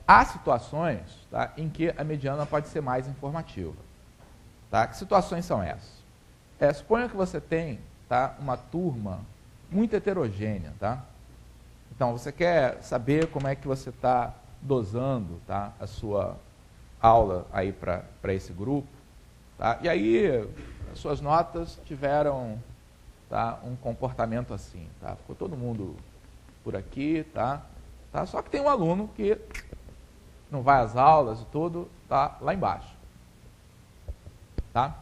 Há situações, tá, em que a mediana pode ser mais informativa. Tá? Que situações são essas? Suponha que você tem, tá, uma turma muito heterogênea. Tá? Então, você quer saber como é que você está dosando, tá, a sua aula aí para esse grupo. Tá? E aí, as suas notas tiveram, tá, um comportamento assim. Tá? Ficou todo mundo por aqui, tá? Só que tem um aluno que não vai às aulas e tudo, tá lá embaixo. Tá?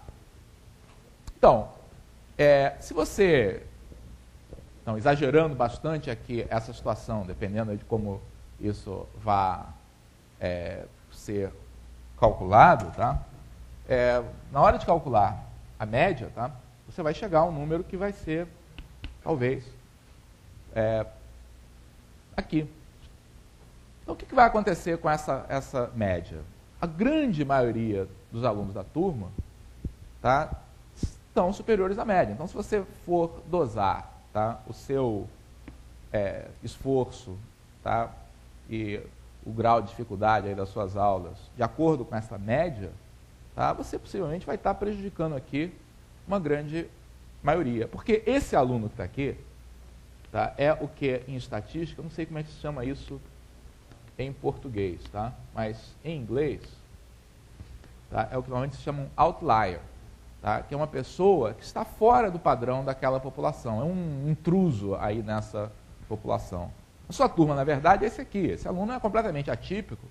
Então, se você... Então, exagerando bastante aqui essa situação, dependendo de como isso vai ser calculado, tá? Na hora de calcular a média, tá? Você vai chegar a um número que vai ser, talvez, aqui. Então, o que vai acontecer com essa média? A grande maioria dos alunos da turma, tá, estão superiores à média. Então, se você for dosar, tá, o seu esforço, tá, e o grau de dificuldade aí das suas aulas de acordo com essa média, tá, você possivelmente vai estar prejudicando aqui uma grande maioria. Porque esse aluno que está aqui, tá, é o que em estatística, eu não sei como é que se chama isso em português, tá? Mas em inglês, tá, é o que normalmente se chama um outlier, tá? Que é uma pessoa que está fora do padrão daquela população, é um intruso aí nessa população. A sua turma, na verdade, é esse aqui. Esse aluno é completamente atípico,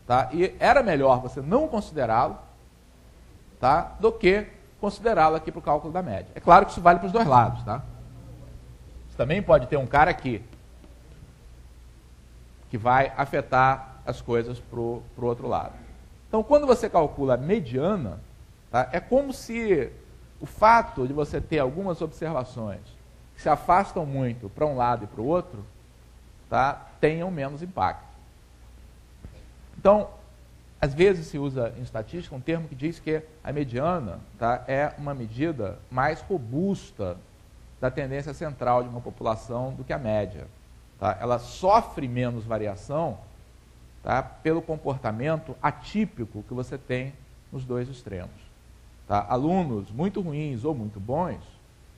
tá? E era melhor você não considerá-lo, tá, do que considerá-lo aqui para o cálculo da média. É claro que isso vale para os dois lados. Tá? Você também pode ter um cara aqui que vai afetar as coisas para o outro lado. Então, quando você calcula a mediana, tá, é como se o fato de você ter algumas observações que se afastam muito para um lado e para o outro, tá, tenham menos impacto. Então, às vezes se usa em estatística um termo que diz que a mediana, tá, é uma medida mais robusta da tendência central de uma população do que a média. Tá? Ela sofre menos variação, tá, pelo comportamento atípico que você tem nos dois extremos. Tá? Alunos muito ruins ou muito bons,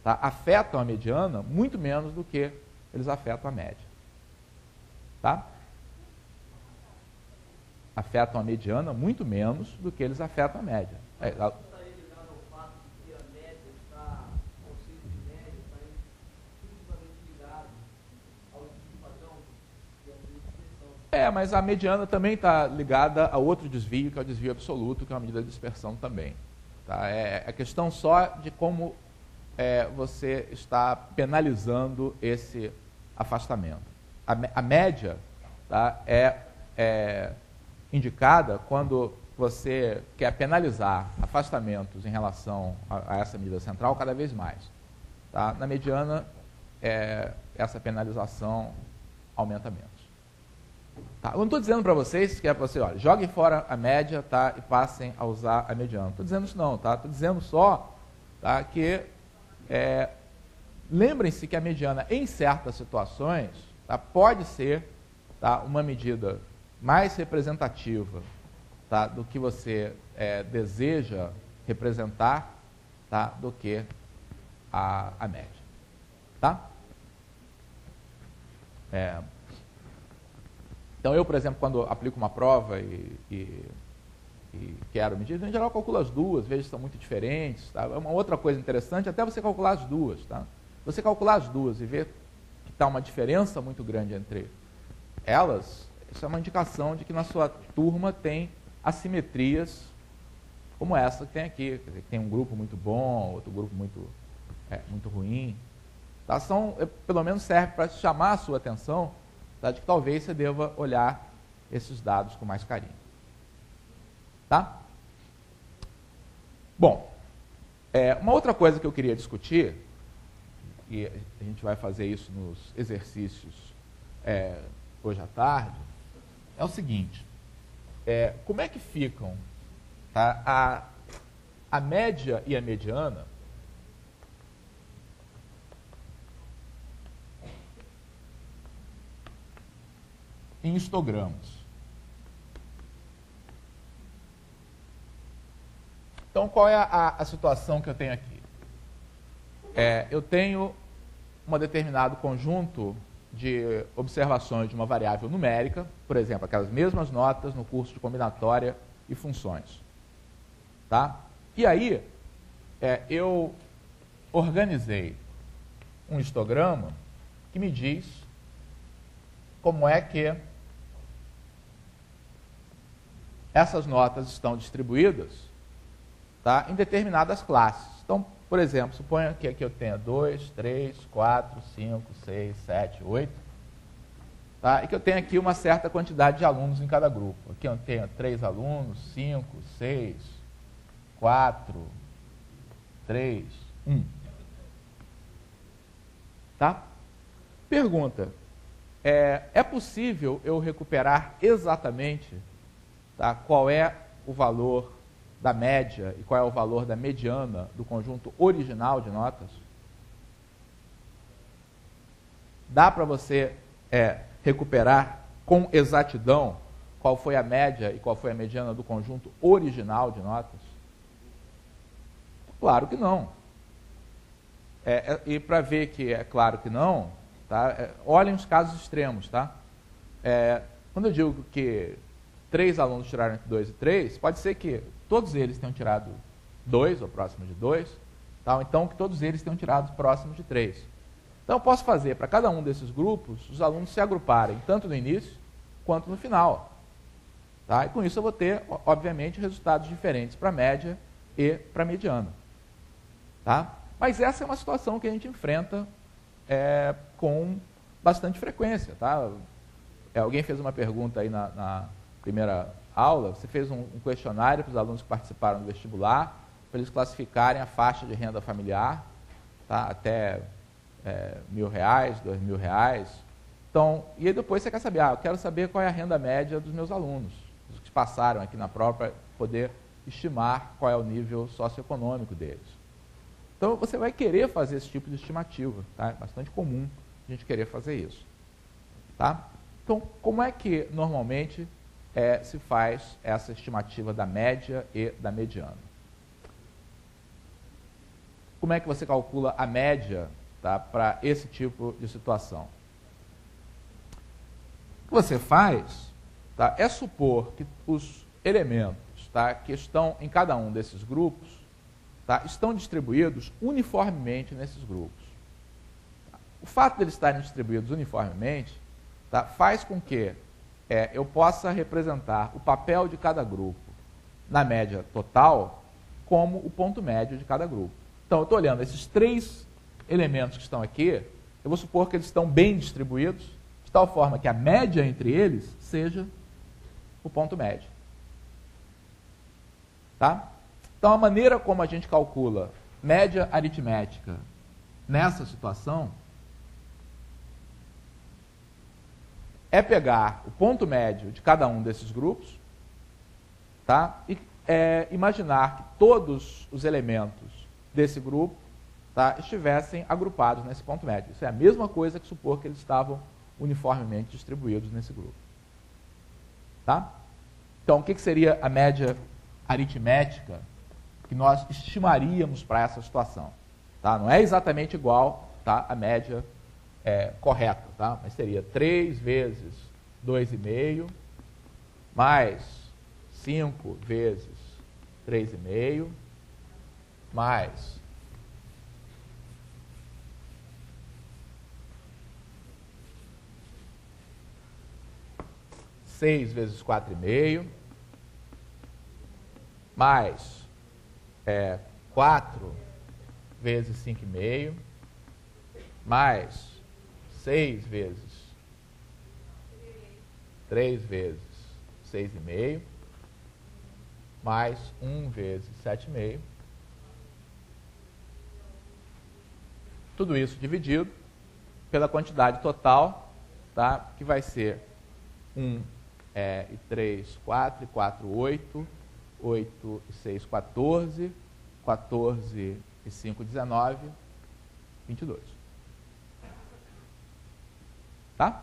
tá, afetam a mediana muito menos do que eles afetam a média. Tá? Afetam a mediana muito menos do que eles afetam a média. Mas a mediana também está ligada a outro desvio, que é o desvio absoluto, que é uma medida de dispersão também. Tá? É a questão só de como você está penalizando esse afastamento. A média, tá, é indicada quando você quer penalizar afastamentos em relação a essa medida central cada vez mais. Tá? Na mediana, essa penalização aumenta menos. Tá? Eu não estou dizendo para vocês que é para você, olha, joguem fora a média, tá, e passem a usar a mediana. Não estou dizendo isso não, tá? Estou dizendo só, tá, que lembrem-se que a mediana, em certas situações, tá, pode ser, tá, uma medida mais representativa, tá, do que você deseja representar, tá, do que a média. Tá? Então, eu, por exemplo, quando aplico uma prova e quero medir, em geral, eu calculo as duas, vejo se são muito diferentes. Tá? Uma outra coisa interessante, até você calcular as duas. Tá? Você calcular as duas e ver que está uma diferença muito grande entre elas, isso é uma indicação de que na sua turma tem assimetrias como essa que tem aqui. Quer dizer, que tem um grupo muito bom, outro grupo muito ruim. Tá? Pelo menos serve para chamar a sua atenção, tá, de que talvez você deva olhar esses dados com mais carinho. Tá? Bom, uma outra coisa que eu queria discutir, e a gente vai fazer isso nos exercícios hoje à tarde, é o seguinte. como é que ficam, tá, a média e a mediana em histogramos. Então, qual é a situação que eu tenho aqui? Eu tenho um determinado conjunto de observações de uma variável numérica, por exemplo, aquelas mesmas notas no curso de combinatória e funções. Tá? E aí, eu organizei um histograma que me diz como é que essas notas estão distribuídas, tá, em determinadas classes. Então, por exemplo, suponha que aqui eu tenha 2, 3, 4, 5, 6, 7, 8, tá, e que eu tenha aqui uma certa quantidade de alunos em cada grupo. Aqui eu tenho 3 alunos, 5, 6, 4, 3, 1. Tá? Pergunta: é possível eu recuperar exatamente, tá, qual é o valor da média e qual é o valor da mediana do conjunto original de notas? Dá para você recuperar com exatidão qual foi a média e qual foi a mediana do conjunto original de notas? Claro que não. E para ver que é claro que não, tá, olhem os casos extremos. Tá? Quando eu digo que 3 alunos tiraram entre 2 e 3, pode ser que todos eles tenham tirado 2 ou próximo de 2, tá? Ou então que todos eles tenham tirado próximo de 3. Então eu posso fazer para cada um desses grupos os alunos se agruparem tanto no início quanto no final. Tá? E com isso eu vou ter, obviamente, resultados diferentes para a média e para a mediana. Tá? Mas essa é uma situação que a gente enfrenta com bastante frequência. Tá? Alguém fez uma pergunta aí na primeira aula. Você fez um questionário para os alunos que participaram do vestibular, para eles classificarem a faixa de renda familiar, tá? Até R$1.000, R$2.000. Então, e aí depois você quer saber, eu quero saber qual é a renda média dos meus alunos, os que passaram aqui na prova, para poder estimar qual é o nível socioeconômico deles. Então, você vai querer fazer esse tipo de estimativa. Tá? É bastante comum a gente querer fazer isso. Tá? Então, como é que normalmente se faz essa estimativa da média e da mediana? Como é que você calcula a média, tá, para esse tipo de situação? O que você faz, tá, é supor que os elementos, tá, que estão em cada um desses grupos, tá, estão distribuídos uniformemente nesses grupos. O fato de eles estarem distribuídos uniformemente, tá, faz com que eu possa representar o papel de cada grupo na média total como o ponto médio de cada grupo. Então, eu estou olhando esses 3 elementos que estão aqui, eu vou supor que eles estão bem distribuídos, de tal forma que a média entre eles seja o ponto médio. Tá? Então, a maneira como a gente calcula média aritmética nessa situação é pegar o ponto médio de cada um desses grupos, tá? E imaginar que todos os elementos desse grupo, tá, estivessem agrupados nesse ponto médio. Isso é a mesma coisa que supor que eles estavam uniformemente distribuídos nesse grupo. Tá? Então, o que seria a média aritmética que nós estimaríamos para essa situação? Tá? Não é exatamente igual, tá, a média correta, tá? Mas seria 3 vezes 2,5 mais 5 vezes 3,5 mais 6 vezes 4,5 mais 4 vezes 5,5 mais 6 vezes 3 vezes 6,5 mais 1 vezes 7,5. Tudo isso dividido pela quantidade total, tá, que vai ser 1 e 3, 4, e 4, 8, 8 e 6, 14, 14 e 5, 19, 22. Tá?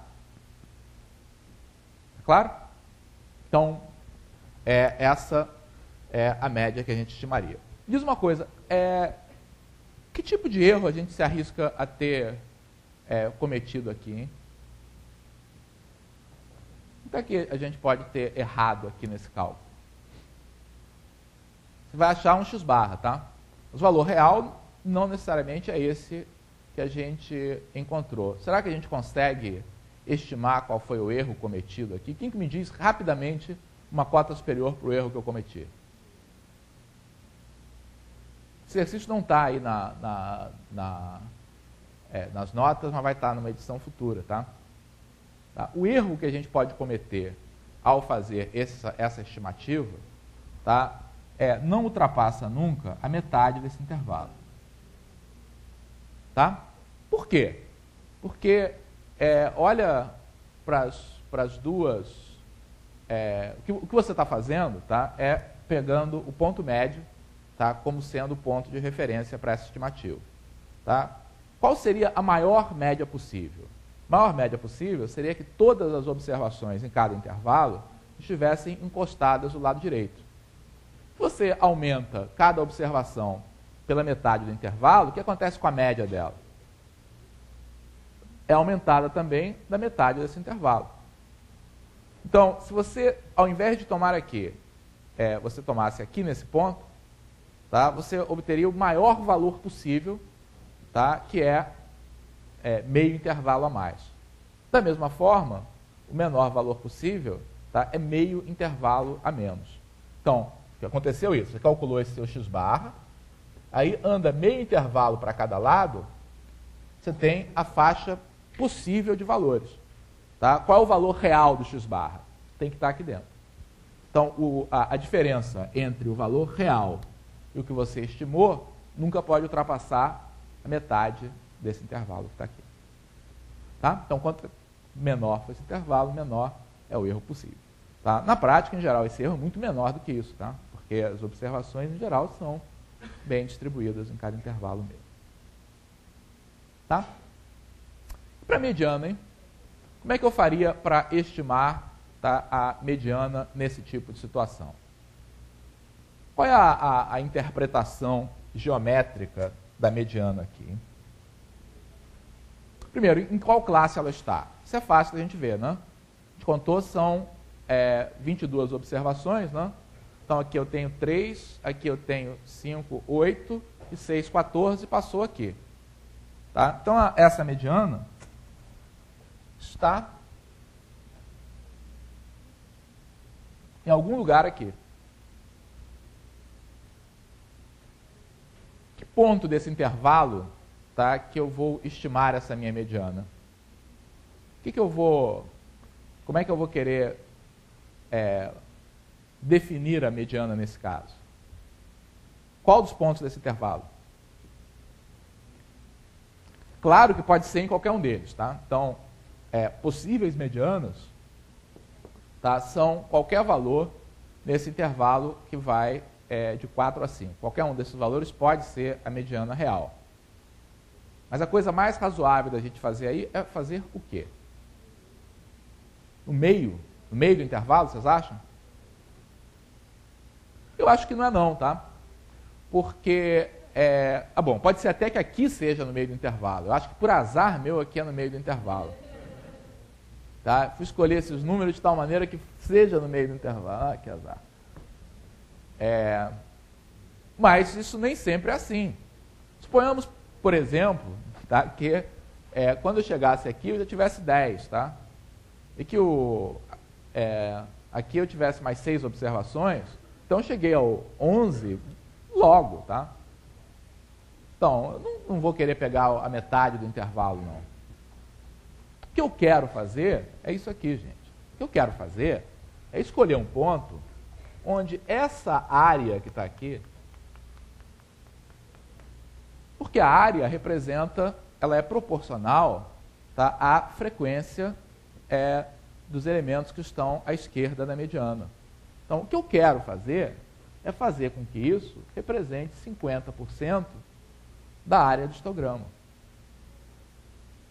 Claro? Então, essa é a média que a gente estimaria. Diz uma coisa, que tipo de erro a gente se arrisca a ter cometido aqui, hein? O que é que a gente pode ter errado aqui nesse cálculo? Você vai achar um x-barra, tá? O valor real não necessariamente é esse que a gente encontrou. Será que a gente consegue estimar qual foi o erro cometido aqui? Quem que me diz rapidamente uma cota superior para o erro que eu cometi? Esse exercício não está aí nas notas, mas vai estar numa edição futura, tá? O erro que a gente pode cometer ao fazer essa estimativa, tá, não ultrapassa nunca a metade desse intervalo. Tá? Por quê? Porque, olha para as duas... o que você está fazendo, tá, é pegando o ponto médio, tá, como sendo o ponto de referência para essa estimativa. Tá? Qual seria a maior média possível? A maior média possível seria que todas as observações em cada intervalo estivessem encostadas do lado direito. Se você aumenta cada observação pela metade do intervalo, o que acontece com a média dela? É aumentada também da metade desse intervalo. Então, se você, ao invés de tomar aqui, você tomasse aqui nesse ponto, tá, você obteria o maior valor possível, tá, que é meio intervalo a mais. Da mesma forma, o menor valor possível, tá, é meio intervalo a menos. Então, o que aconteceu isso? Você calculou esse seu x-barra, aí anda meio intervalo para cada lado, você tem a faixa possível de valores. Tá? Qual é o valor real do x-barra? Tem que estar aqui dentro. Então, a diferença entre o valor real e o que você estimou nunca pode ultrapassar a metade desse intervalo que está aqui. Tá? Então, quanto menor for esse intervalo, menor é o erro possível. Tá? Na prática, em geral, esse erro é muito menor do que isso, tá? Porque as observações, em geral, são bem distribuídas em cada intervalo mesmo. Tá? Para a mediana, hein? Como é que eu faria para estimar, tá, a mediana nesse tipo de situação? Qual é a interpretação geométrica da mediana aqui? Hein? Primeiro, em qual classe ela está? Isso é fácil da gente ver, né? A gente contou, são 22 observações, né? Então, aqui eu tenho 3, aqui eu tenho 5, 8, e 6, 14, passou aqui. Tá? Então, essa mediana está em algum lugar aqui. Que ponto desse intervalo, tá, que eu vou estimar essa minha mediana? Como é que eu vou querer definir a mediana nesse caso? Qual dos pontos desse intervalo? Claro que pode ser em qualquer um deles, tá? Então, possíveis medianas, tá, são qualquer valor nesse intervalo que vai de 4 a 5. Qualquer um desses valores pode ser a mediana real. Mas a coisa mais razoável da gente fazer aí é fazer o quê? No meio do intervalo, vocês acham? Eu acho que não é não, tá? Porque, bom, pode ser até que aqui seja no meio do intervalo. Eu acho que por azar meu aqui é no meio do intervalo. Tá? Fui escolher esses números de tal maneira que seja no meio do intervalo. Ah, que azar. Mas isso nem sempre é assim. Suponhamos, por exemplo, tá, que quando eu chegasse aqui eu já tivesse 10, tá? E que aqui eu tivesse mais 6 observações, então eu cheguei ao 11 logo, tá? Então, eu não vou querer pegar a metade do intervalo, não. O que eu quero fazer é isso aqui, gente. O que eu quero fazer é escolher um ponto onde essa área que está aqui, porque a área ela é proporcional, tá, à frequência dos elementos que estão à esquerda da mediana. Então, o que eu quero fazer é fazer com que isso represente 50% da área do histograma.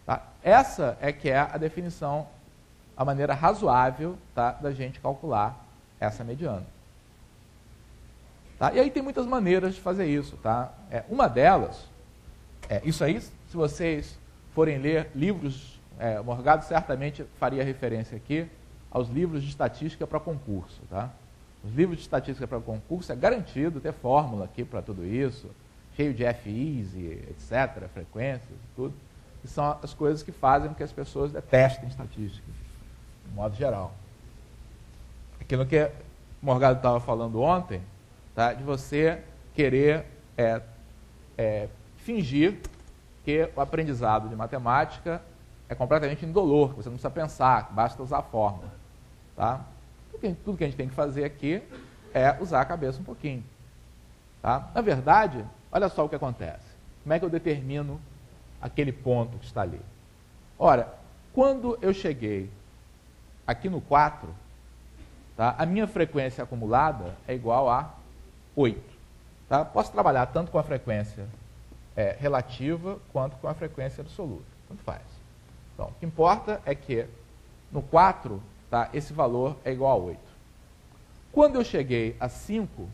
Tá? Essa é que é a definição, a maneira razoável, tá, da gente calcular essa mediana. Tá? E aí tem muitas maneiras de fazer isso. Tá? Uma delas, isso aí, se vocês forem ler livros, o Morgado certamente faria referência aqui aos livros de estatística para concurso. Tá? Os livros de estatística para concurso é garantido ter fórmula aqui para tudo isso, cheio de FIs, e etc., frequências e tudo, que são as coisas que fazem com que as pessoas detestem estatística, de modo geral. Aquilo que o Morgado estava falando ontem, tá, de você querer fingir que o aprendizado de matemática é completamente indolor, que você não precisa pensar, basta usar a fórmula. Tá? Tudo que a gente tem que fazer aqui é usar a cabeça um pouquinho. Tá? Na verdade, olha só o que acontece. Como é que eu determino aquele ponto que está ali? Ora, quando eu cheguei aqui no 4, tá, a minha frequência acumulada é igual a 8. Tá? Posso trabalhar tanto com a frequência relativa quanto com a frequência absoluta. Tanto faz. Então, o que importa é que no 4, tá, esse valor é igual a 8. Quando eu cheguei a 5,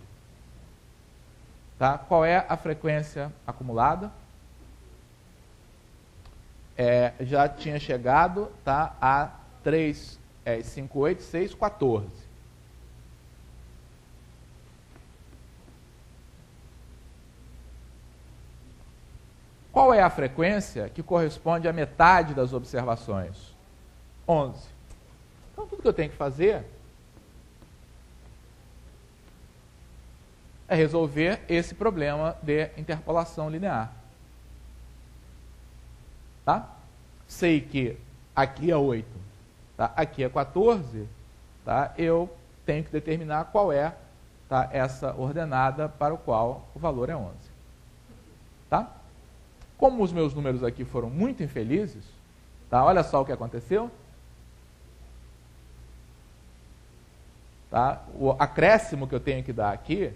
tá, qual é a frequência acumulada? Já tinha chegado, tá, a 3, 5, 8, 6, 14. Qual é a frequência que corresponde à metade das observações? 11. Então, tudo que eu tenho que fazer é resolver esse problema de interpolação linear. Tá? Sei que aqui é 8, tá? Aqui é 14, tá? Eu tenho que determinar qual é, tá, essa ordenada para o qual o valor é 11. Tá? Como os meus números aqui foram muito infelizes, tá? Olha só o que aconteceu. Tá? O acréscimo que eu tenho que dar aqui,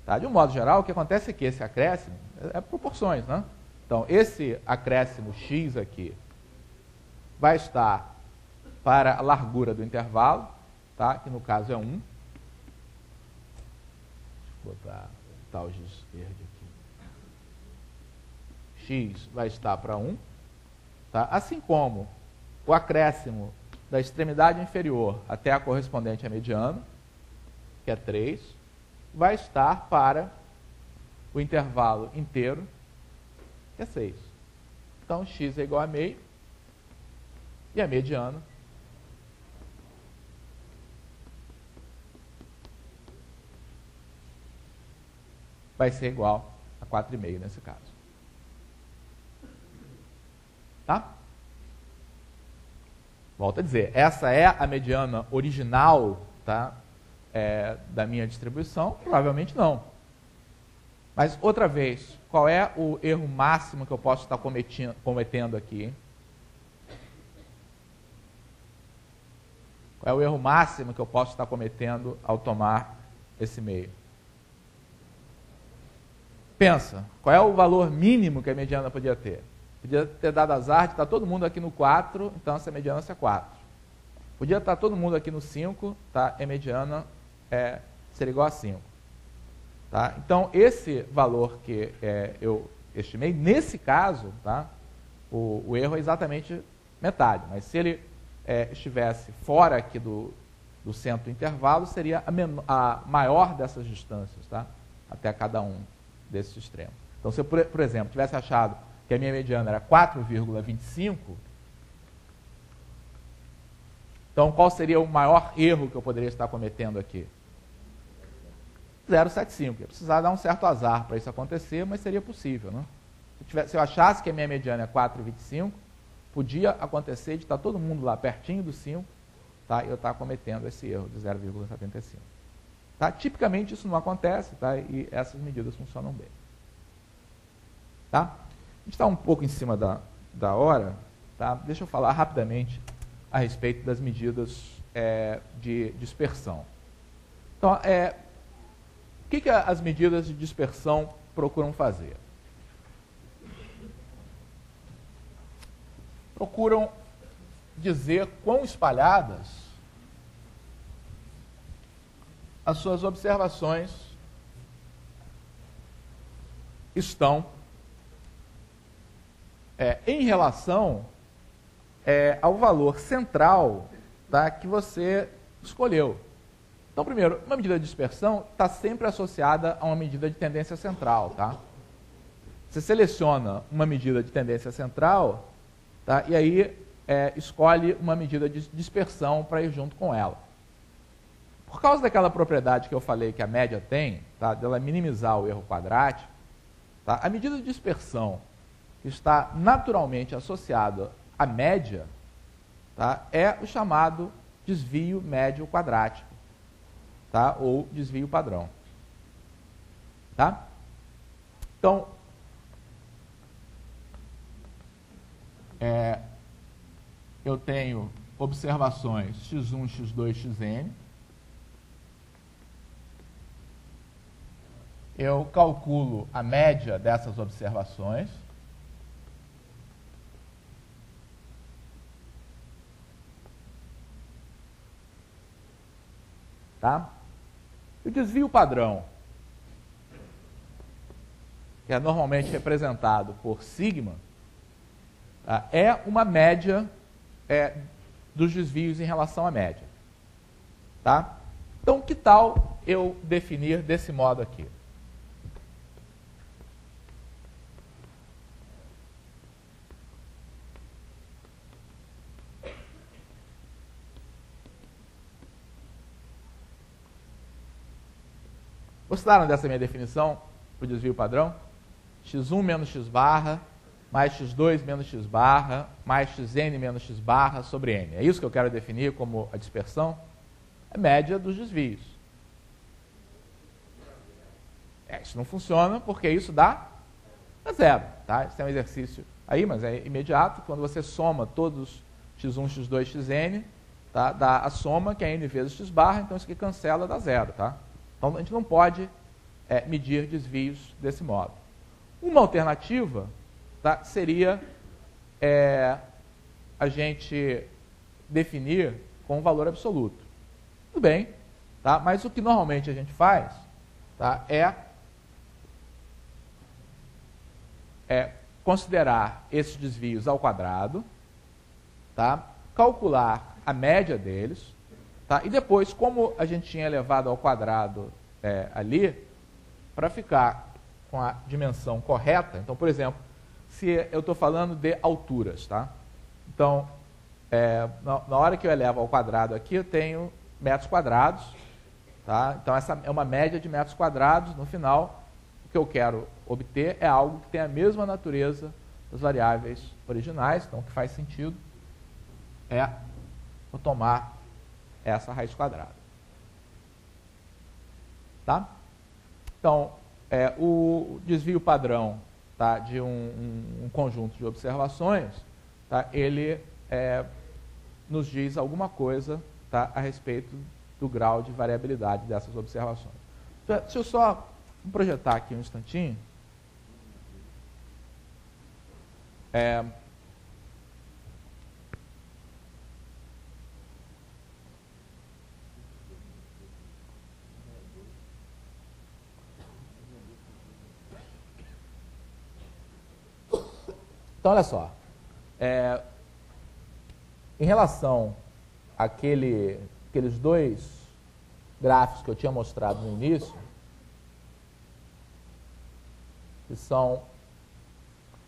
tá? De um modo geral, o que acontece é que esse acréscimo é proporções, né? Então, esse acréscimo x aqui vai estar para a largura do intervalo, tá? Que no caso é 1. Deixa eu botar o tal giz verde aqui. X vai estar para 1. Tá? Assim como o acréscimo da extremidade inferior até a correspondente à mediana, que é 3, vai estar para o intervalo inteiro, que é 6. Então, x é igual a meio, e a mediana vai ser igual a 4,5 nesse caso. Tá? Volto a dizer, essa é a mediana original, tá, da minha distribuição? Provavelmente não. Mas, outra vez, qual é o erro máximo que eu posso estar cometendo aqui? Hein? Qual é o erro máximo que eu posso estar cometendo ao tomar esse meio? Pensa, qual é o valor mínimo que a mediana podia ter? Podia ter dado azar de estar todo mundo aqui no 4, então essa mediana seria 4. Podia estar todo mundo aqui no 5, tá? E a mediana seria igual a 5. Tá? Então, esse valor que eu estimei, nesse caso, tá? O erro é exatamente metade. Mas se ele estivesse fora aqui do centro do intervalo, seria a maior dessas distâncias, tá? Até cada um desses extremos. Então, se eu, por exemplo, tivesse achado que a minha mediana era 4,25, então qual seria o maior erro que eu poderia estar cometendo aqui? 0,75. Ia precisar dar um certo azar para isso acontecer, mas seria possível. Né? Se eu achasse que a minha mediana é 4,25, podia acontecer de estar todo mundo lá pertinho do 5, tá? E eu estar cometendo esse erro de 0,75. Tá? Tipicamente isso não acontece, tá? E essas medidas funcionam bem. Tá? A gente está um pouco em cima da hora, tá? Deixa eu falar rapidamente a respeito das medidas de dispersão. Então, o que as medidas de dispersão procuram fazer? Procuram dizer quão espalhadas as suas observações estão em relação ao valor central, tá, que você escolheu. Então, primeiro, uma medida de dispersão está sempre associada a uma medida de tendência central. Tá? Você seleciona uma medida de tendência central, tá, e aí escolhe uma medida de dispersão para ir junto com ela. Por causa daquela propriedade que eu falei que a média tem, tá, dela minimizar o erro quadrático, tá, a medida de dispersão que está naturalmente associada à média, tá, é o chamado desvio médio quadrático, tá, ou desvio padrão. Tá? Então, eu tenho observações x1, x2, xn. Eu calculo a média dessas observações. Tá? O desvio padrão, que é normalmente representado por sigma, tá, é uma média dos desvios em relação à média. Tá? Então, que tal eu definir desse modo aqui? Gostaram dessa minha definição para o desvio padrão? x1 menos x barra, mais x2 menos x barra, mais xn menos x barra sobre n. É isso que eu quero definir como a dispersão? É a média dos desvios. Isso não funciona porque isso dá zero. Tá? Isso é um exercício aí, mas é imediato. Quando você soma todos x1, x2, xn, tá? Dá a soma, que é n vezes x barra, então isso aqui cancela, dá zero. Tá? Então, a gente não pode medir desvios desse modo. Uma alternativa, tá, seria a gente definir com um valor absoluto. Tudo bem, tá? Mas o que normalmente a gente faz, tá, é considerar esses desvios ao quadrado, tá? Calcular a média deles, tá? E depois, como a gente tinha elevado ao quadrado ali, para ficar com a dimensão correta, então, por exemplo, se eu estou falando de alturas, tá? Então, na hora que eu elevo ao quadrado aqui, eu tenho metros quadrados, tá? Então, essa é uma média de metros quadrados. No final, o que eu quero obter é algo que tem a mesma natureza das variáveis originais. Então, o que faz sentido é eu tomar essa raiz quadrada. Tá? Então, o desvio padrão, tá, de um conjunto de observações, tá, ele nos diz alguma coisa, tá, a respeito do grau de variabilidade dessas observações. Deixa eu só projetar aqui um instantinho. Então, olha só, em relação àqueles dois gráficos que eu tinha mostrado no início, que são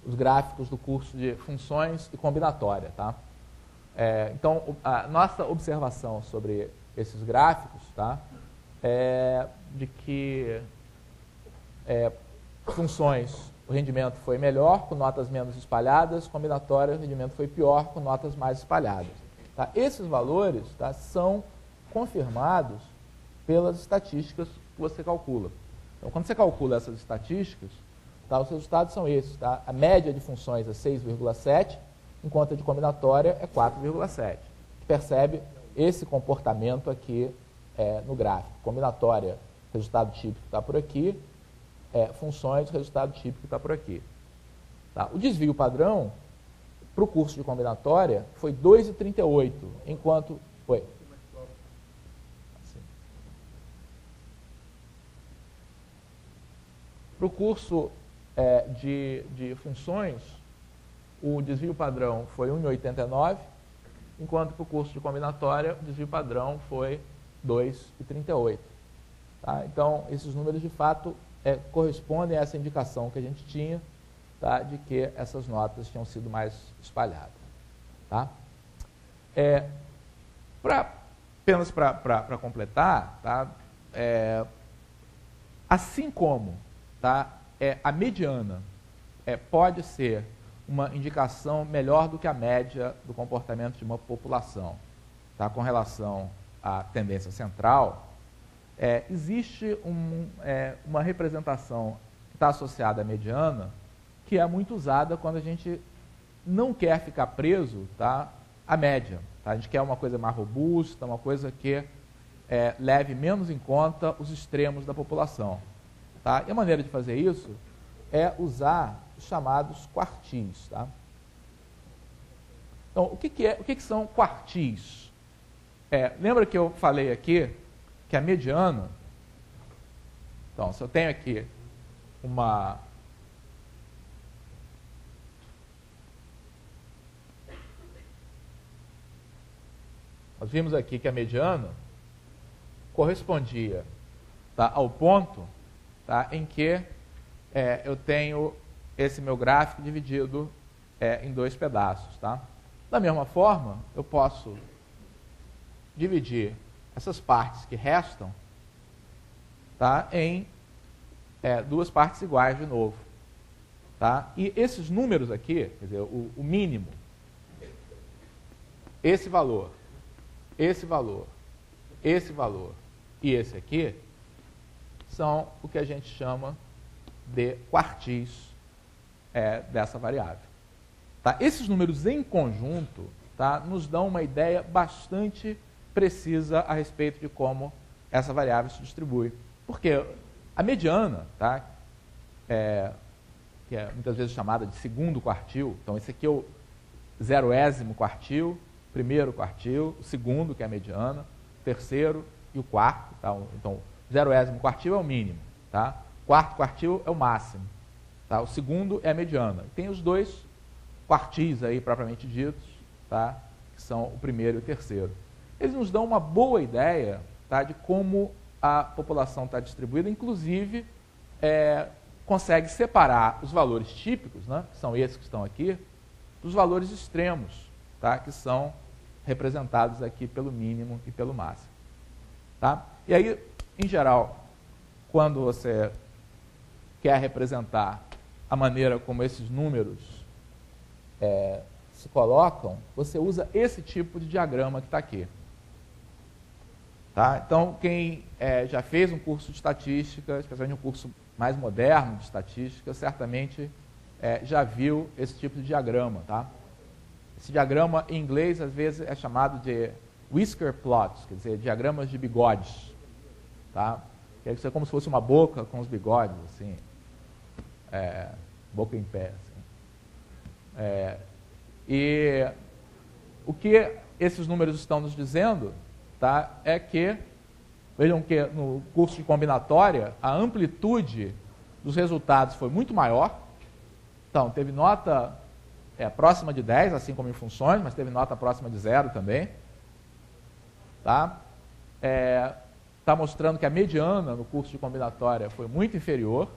os gráficos do curso de funções e combinatória. Tá? Então, a nossa observação sobre esses gráficos, tá, é de que funções, o rendimento foi melhor, com notas menos espalhadas, combinatória, o rendimento foi pior, com notas mais espalhadas. Tá? Esses valores, tá, são confirmados pelas estatísticas que você calcula. Então, quando você calcula essas estatísticas, tá, os resultados são esses. Tá? A média de funções é 6,7, enquanto a de combinatória é 4,7. percebe esse comportamento aqui no gráfico. Combinatória, resultado típico está por aqui, funções, resultado típico está por aqui. Tá? O desvio padrão para o curso de combinatória foi 2,38, enquanto... Oi. Para o curso de funções, o desvio padrão foi 1,89, enquanto para o curso de combinatória, o desvio padrão foi 2,38. Tá? Então, esses números, de fato, correspondem a essa indicação que a gente tinha, tá? De que essas notas tinham sido mais espalhadas. Tá? Apenas para completar, tá? Assim como, tá? A mediana pode ser uma indicação melhor do que a média do comportamento de uma população, tá? Com relação à tendência central, existe uma representação que está associada à mediana, que é muito usada quando a gente não quer ficar preso, tá, à média. Tá? A gente quer uma coisa mais robusta, uma coisa que leve menos em conta os extremos da população. Tá? E a maneira de fazer isso é usar os chamados quartis. Tá? Então, o que são quartis? Lembra que eu falei aqui que a mediana... Então, se eu tenho aqui uma... Nós vimos aqui que a mediana correspondia, tá, ao ponto, tá, em que eu tenho esse meu gráfico dividido em dois pedaços. Tá? Da mesma forma, eu posso dividir essas partes que restam, tá, em duas partes iguais de novo. Tá? E esses números aqui, quer dizer, o mínimo, esse valor, esse valor, esse valor e esse aqui, são o que a gente chama de quartis dessa variável. Tá? Esses números em conjunto, tá, nos dão uma ideia bastante precisa a respeito de como essa variável se distribui. Porque a mediana, tá, que é muitas vezes chamada de segundo quartil, então esse aqui é o 0º quartil, primeiro quartil, o segundo, que é a mediana, o terceiro e o quarto. Tá? Então, o 0º quartil é o mínimo, tá? O quarto quartil é o máximo, tá? O segundo é a mediana. Tem os dois quartis aí, propriamente ditos, tá? Que são o primeiro e o terceiro. Eles nos dão uma boa ideia, tá, de como a população está distribuída, inclusive consegue separar os valores típicos, né, que são esses que estão aqui, dos valores extremos, tá, que são representados aqui pelo mínimo e pelo máximo. Tá? E aí, em geral, quando você quer representar a maneira como esses números se colocam, você usa esse tipo de diagrama que está aqui. Tá? Então, quem já fez um curso de estatística, especialmente um curso mais moderno de estatística, certamente já viu esse tipo de diagrama. Tá? Esse diagrama, em inglês, às vezes é chamado de whisker plots, quer dizer, diagramas de bigodes. Tá? Isso é como se fosse uma boca com os bigodes, assim, boca em pé. Assim. E o que esses números estão nos dizendo, tá, é que, vejam que no curso de combinatória, a amplitude dos resultados foi muito maior. Então, teve nota próxima de 10, assim como em funções, mas teve nota próxima de 0 também. Tá? Está mostrando que a mediana no curso de combinatória foi muito inferior.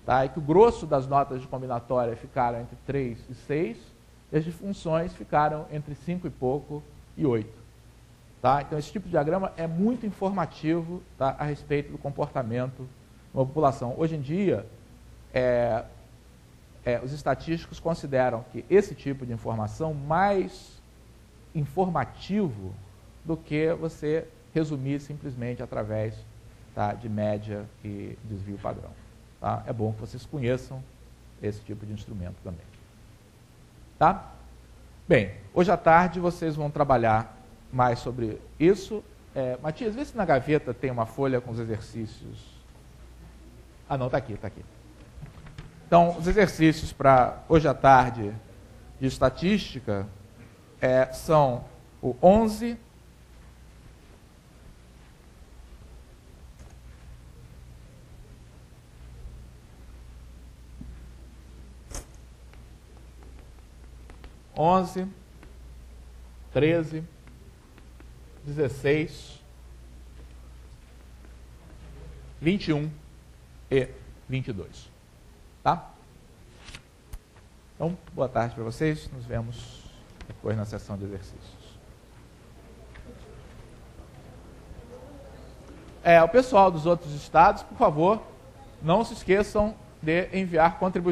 Tá? E que o grosso das notas de combinatória ficaram entre 3 e 6, e as de funções ficaram entre 5 e pouco e 8. Tá? Então, esse tipo de diagrama é muito informativo, tá, a respeito do comportamento de uma população. Hoje em dia, os estatísticos consideram que esse tipo de informação mais informativo do que você resumir simplesmente através, tá, de média e desvio padrão. Tá? É bom que vocês conheçam esse tipo de instrumento também. Tá? Bem, hoje à tarde vocês vão trabalhar mais sobre isso. Matias, vê se na gaveta tem uma folha com os exercícios. Ah, não, está aqui, está aqui. Então, os exercícios para hoje à tarde de estatística são o 11, onze, 13, 16, 21 e 22. Tá? Então, boa tarde para vocês. Nos vemos depois na sessão de exercícios. O pessoal dos outros estados, por favor, não se esqueçam de enviar contribuições.